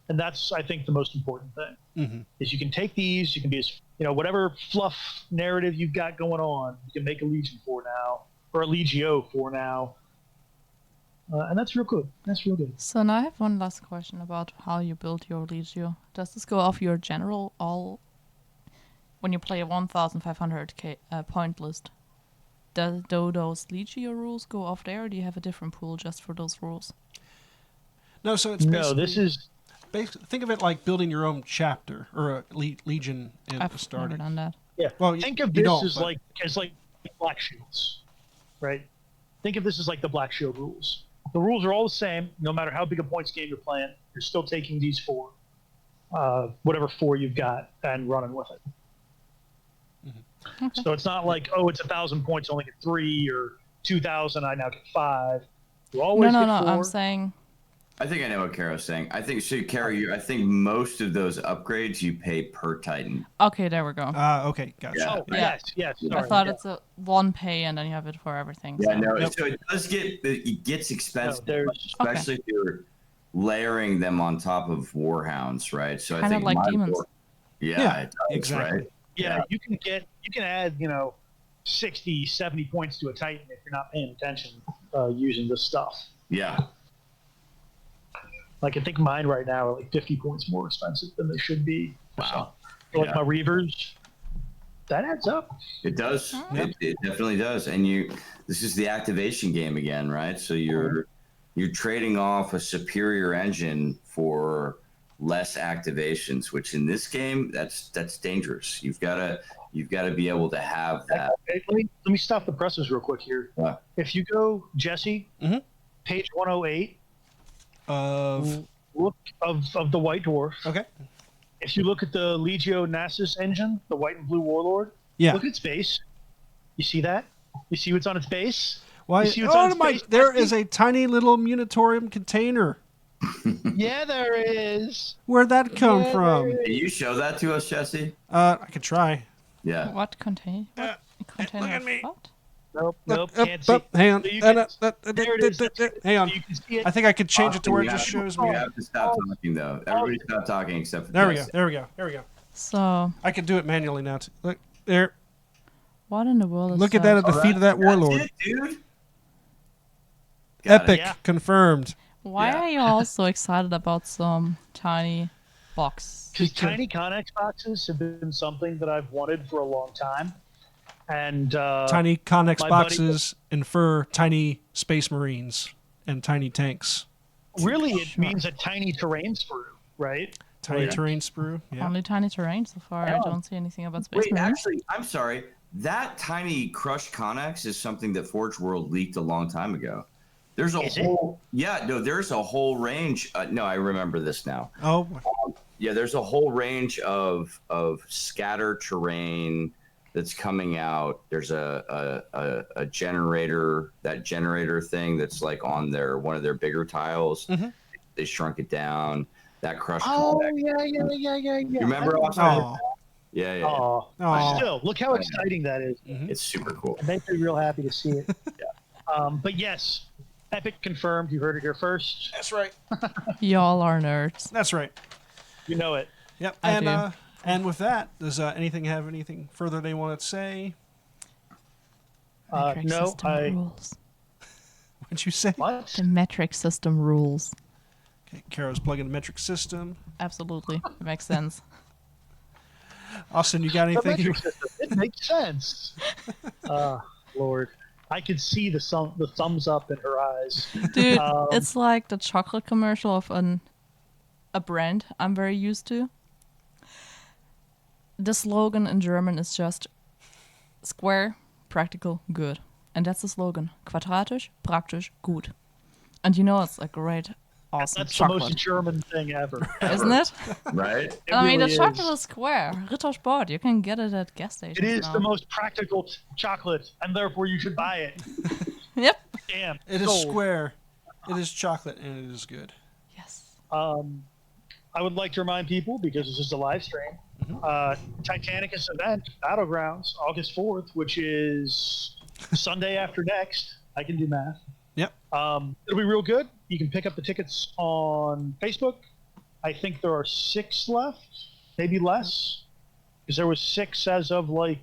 And that's, I think, the most important thing. Mm-hmm. Is you can take these, you can be as, whatever fluff narrative you've got going on, you can make a Legion for now, or a Legio for now. And that's real good. That's real good. So now I have one last question about how you build your Legio. Does this go off your general all when you play a 1,500 point list? Do those Legio rules go off there, or do you have a different pool just for those rules? No, so it's No, this is think of it like building your own chapter or a legion in I've starting. never done that. Yeah. Well, think of you this don't, as but- like Black Shields, right? Think of this as like the Black Shield rules. The rules are all the same, no matter how big a points game you're playing. You're still taking these 4, whatever 4 you've got, and running with it. So it's not like, oh, it's 1,000 points, only get 3, or 2,000, I now get 5. You always No, get 4. I'm saying I think I know what Caro's saying. I think I think most of those upgrades you pay per Titan. okay. There we go. Okay, gotcha. Yeah. Oh, Yeah. yes. I Sorry. thought it's a one pay and then you have it for everything. Yeah, so. no. Yep. So it gets expensive, No, there's- especially if you're layering them on top of Warhounds, right? So I Kind of think like my Demons. Yeah, it does, exactly. right? Yeah, you can add 60, 70 points to a Titan if you're not paying attention using this stuff. Yeah. Like I think mine right now are like 50 points more expensive than they should be. Wow. for like Yeah. my Reavers. That adds up. It does. Yep. It definitely does. And this is the activation game again, right? So you're trading off a superior engine for less activations, which in this game that's dangerous. You've got to be able to have that. Hey, let me stop the presses real quick here. Yeah. If you go, Jesse, Mhm. page 108, Of look of the White Dwarf. okay. If you look at the Legio Nasus engine, the white and blue warlord, Yeah. look at its base. You see that? You see what's on its base? Why? You see what's on Oh its my! base, There Jesse? is a tiny little munitorium container. Yeah, there is. Where'd that come Yeah, from? there Can you show that to us, Jesse? I could try. Yeah. What contain? What container? look at of me. What? Nope, can't see. Hang on. So you can- there it is. Hang on. You can see it. I think I could change it to where it You just have- shows You me. have to stop talking though. Everybody stop talking except for There we go. Jesse. There we go. There we go. So, I could do it manually now. Look there. what in the world is Look at that at the feet of that warlord. That's it, dude. Got it. Epic Yeah. confirmed. Why Yeah. are you all so excited about some tiny box? Because tiny Connex boxes have been something that I've wanted for a long time. And Tiny Connex my boxes infer tiny space marines and tiny tanks. really it means a tiny terrain sprue, right? Tiny Yeah. terrain sprue. Yeah. Only tiny terrain so far. I Yeah. don't see anything about space Wait, marines. actually, I'm sorry. That tiny crushed Connex is something that Forge World leaked a long time ago. There's a Is it? whole there's a whole range. No, I remember this now. Oh, Yeah, there's a whole range of scatter terrain that's coming out. There's a generator, that generator thing that's like on one of their bigger tiles. Mhm. They shrunk it down. That crushed Oh, Connex. yeah. You remember I Austin? oh, Yeah. Oh, oh. still, look how exciting that is. It's super cool. It makes me real happy to see it. But yes, Epic confirmed. You heard it here first. That's right. Y'all are nerds. That's right. You know it. Yep. I And do. and with that, does anything have anything further they want to say? Metric No, system rules. What'd you say? What? The metric system rules. Okay, Caro's plugging the metric system. Absolutely. It makes sense. Austin, you got The anything? metric system. It makes sense. Lord. I could see the thumbs up in her eyes. Dude, Um, it's like the chocolate commercial of a brand I'm very used to. The slogan in German is just square, practical, good. And that's the slogan. Quadratisch, praktisch, gut. And you know it's a great, awesome That's the most chocolate. German thing ever. Isn't it? Right? It I mean, really the chocolate is. is square. Rittersport. You can get it at gas stations It is now. the most practical chocolate, and therefore you should buy it. Yep. Damn. It is sold. square. It is chocolate, and it is good. Yes. I would like to remind people, because this is a live stream, Titanicus event, Battlegrounds, August 4th, which is Sunday after next. I can do math. Yep. It'll be real good. You can pick up the tickets on Facebook. I think there are 6 left, maybe less, because there was 6 as of like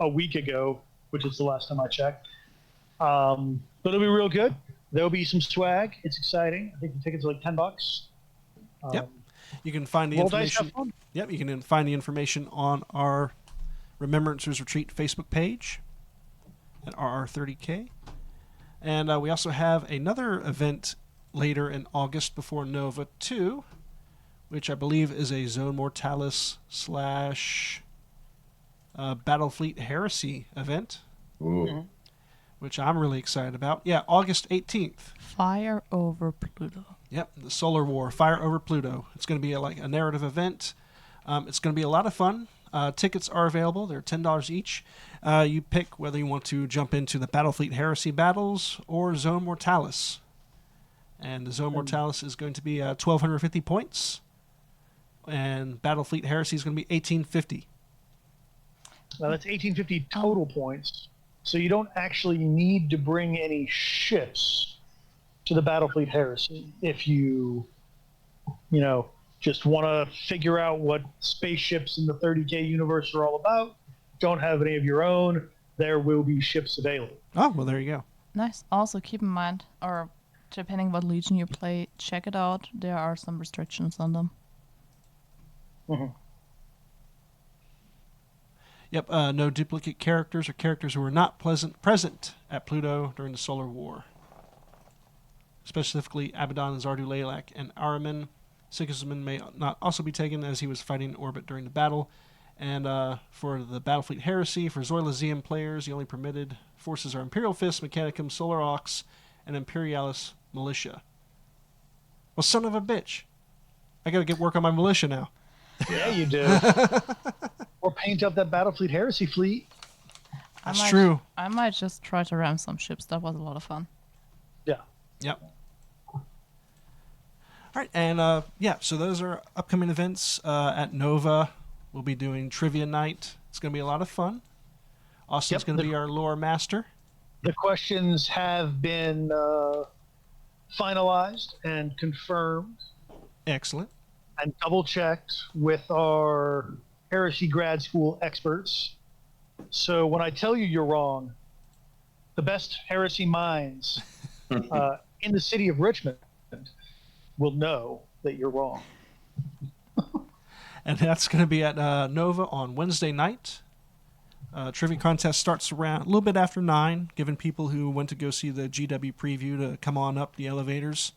a week ago, which is the last time I checked. But it'll be real good. There'll be some swag. It's exciting. I think the tickets are like $10. Yep. You can find the Roll dice, have information. fun. Yep, you can find the information on our Remembrancers Retreat Facebook page at RR30K. And we also have another event later in August before Nova 2, which I believe is a Zone Mortalis / Battlefleet Heresy event, Ooh. which I'm really excited about. Yeah, August 18th. Fire over Pluto. Yep, the Solar War, Fire over Pluto. It's going to be like a narrative event. It's going to be a lot of fun. Tickets are available. They're $10 each. You pick whether you want to jump into the Battlefleet Heresy battles or Zone Mortalis. And the Zone Mortalis is going to be 1,250 points. And Battlefleet Heresy is going to be 1,850. Now that's 1850 total points. So you don't actually need to bring any ships to the Battlefleet Heresy if you just want to figure out what spaceships in the 30K universe are all about. Don't have any of your own. There will be ships available. Oh, well, there you go. Nice. Also, keep in mind, or depending what legion you play, check it out. There are some restrictions on them. Yep, no duplicate characters or characters who were not present at Pluto during the Solar War. Specifically, Abaddon, Zardu, Laylac, and Ahriman. Sigismund may not also be taken as he was fighting in orbit during the battle. And for the Battlefleet Heresy, for Zoylazium players, the only permitted forces are Imperial Fist, Mechanicum, Solar Aux, and Imperialis Militia. Well, son of a bitch. I gotta get work on my militia now. Yeah, you do. Or paint up that Battlefleet Heresy fleet. That's true. I might just try to ram some ships. That was a lot of fun. Yeah. Yep. All right, and so those are upcoming events at Nova. We'll be doing Trivia Night. It's going to be a lot of fun. Austin's going to be our lore master. The questions have been finalized and confirmed Excellent. and double-checked with our Heresy grad school experts. So when I tell you you're wrong, the best heresy minds in the city of Richmond will know that you're wrong. And that's going to be at Nova on Wednesday night. Trivia contest starts around a little bit after 9, giving people who went to go see the GW preview to come on up the elevators.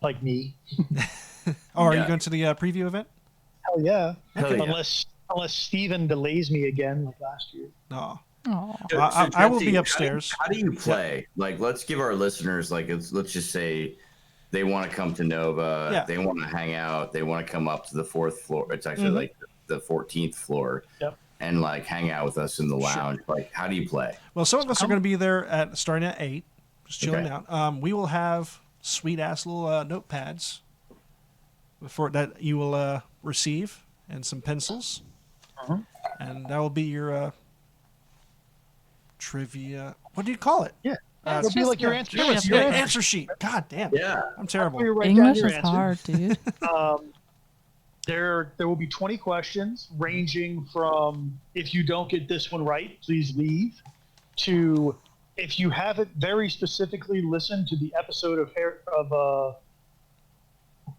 Like me. Are you going to the preview event? Hell yeah. Hell yeah. Unless Steven delays me again like last year. No. Oh, I will be upstairs. How do you play? Like, let's give our listeners, let's just say they want to come to Nova. Yeah. They want to hang out. They want to come up to the 4th floor. It's actually like the 14th floor. Yep. And like hang out with us in the lounge. Sure. Like, how do you play? Well, some of us are going to be there starting at 8, just chilling Okay. out. We will have sweet ass little notepads for that you will receive, and some pencils, and that will be your trivia. What do you call it? Yeah. It'll It'll be like your answer sheet. answer sheet. God damn. Yeah. I'm terrible. English is hard, dude. There will be 20 questions ranging from if you don't get this one right, please leave, to if you haven't very specifically listened to the episode of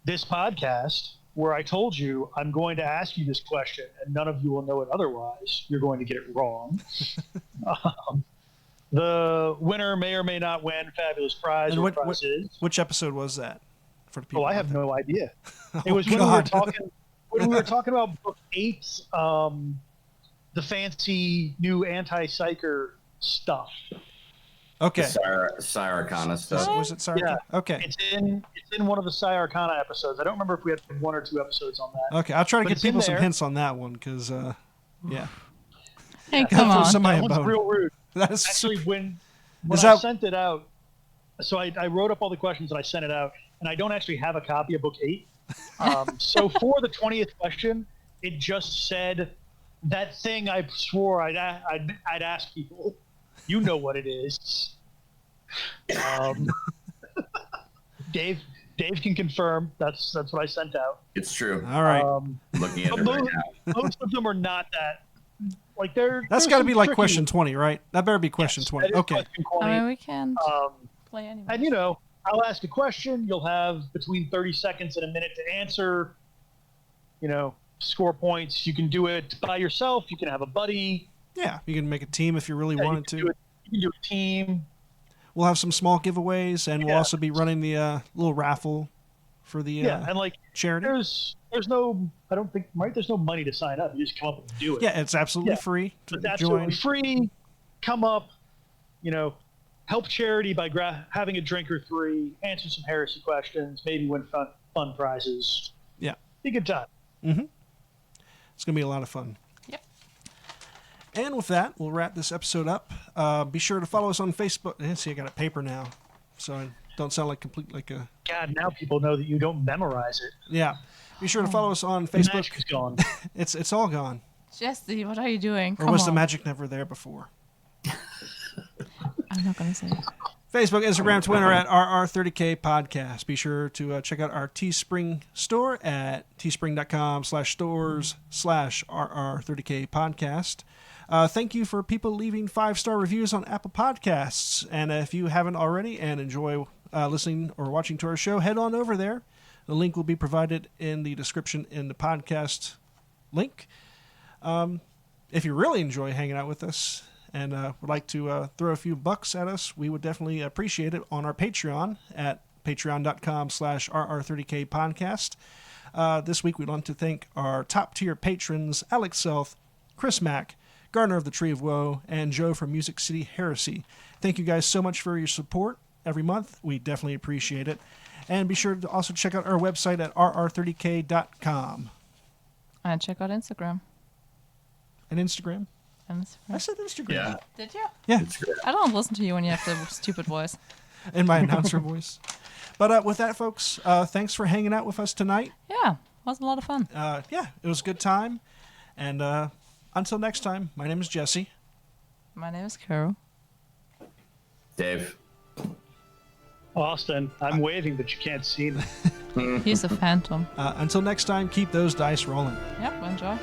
this podcast where I told you I'm going to ask you this question and none of you will know it otherwise, you're going to get it wrong. The winner may or may not win fabulous prize or prizes. Which episode was that? For the people I have no idea. Oh, It was when we were talking about book 8, the fancy new anti-psyker stuff. Okay. Syracana stuff. Was it Syracana? Yeah. Okay. It's in one of the Syracana episodes. I don't remember if we had 1 or 2 episodes on that. Okay, I'll try to But get it's in people some there. hints on that one, because, yeah. Hey, come Throw on. somebody That a one's bone. real rude. That's Actually, when Is I that- sent it out, so I wrote up all the questions and I sent it out, and I don't actually have a copy of book 8. So for the 20th question, it just said that thing I swore I'd ask people. You know what it is. Dave can confirm. That's what I sent out. It's true. all right. Looking at But it right now. most of them are not that. Like they're. That's there's got to some be like tricky question ones. 20, right? That better be question Yes, 20. that is Okay. question 20. I mean, we can't Um, play anymore. And I'll ask a question. You'll have between 30 seconds and a minute to answer. Score points. You can do it by yourself. You can have a buddy. Yeah, you can make a team if you really wanted to. You can do a team. We'll have some small giveaways, and we'll Yeah. also be running the little raffle for the And like charity. there's no. I don't think there's no money to sign up. You just come up and do it. Yeah, it's absolutely Yeah. free to It's join. absolutely free. Come up. Help charity by having a drink or 3. Answer some heresy questions. Maybe win fun prizes. Yeah. Be a good time. It's going to be a lot of fun. Yep. And with that, we'll wrap this episode up. Be sure to follow us on Facebook. See, I got a paper now, so I don't sound like a... God, now people know that you don't memorize it. Yeah. Be sure to follow us on The magic Facebook. is gone. It's all gone. Jesse, what are you doing? Or Come was on. the magic never there before? I'm not going to say it. Facebook, Instagram, Twitter at RR30K Podcast. Be sure to check out our Teespring store at teespring.com/stores/RR30K Podcast. Thank you for people leaving 5-star reviews on Apple Podcasts. And if you haven't already and enjoy listening or watching to our show, head on over there. The link will be provided in the description in the podcast link. if you really enjoy hanging out with us and would like to throw a few bucks at us, we would definitely appreciate it on our Patreon at patreon.com/RR30K podcast. This week, we'd like to thank our top tier patrons, Alex Self, Chris Mack, Gardener of the Tree of Woe, and Joe from Music City Heresy. Thank you guys so much for your support every month. We definitely appreciate it. And be sure to also check out our website at rr30k.com. And check out Instagram. And Instagram? And I said Instagram. Yeah. Did you? Yeah, I don't listen to you when you have the stupid voice. in my announcer voice. But with that, folks, thanks for hanging out with us tonight. Yeah, was a lot of fun. Yeah, it was a good time. And until next time, my name is Jesse. My name is Caro. Dave. Austin, I'm waving, but you can't see me. He's a phantom. Until next time, keep those dice rolling. Yep, enjoy.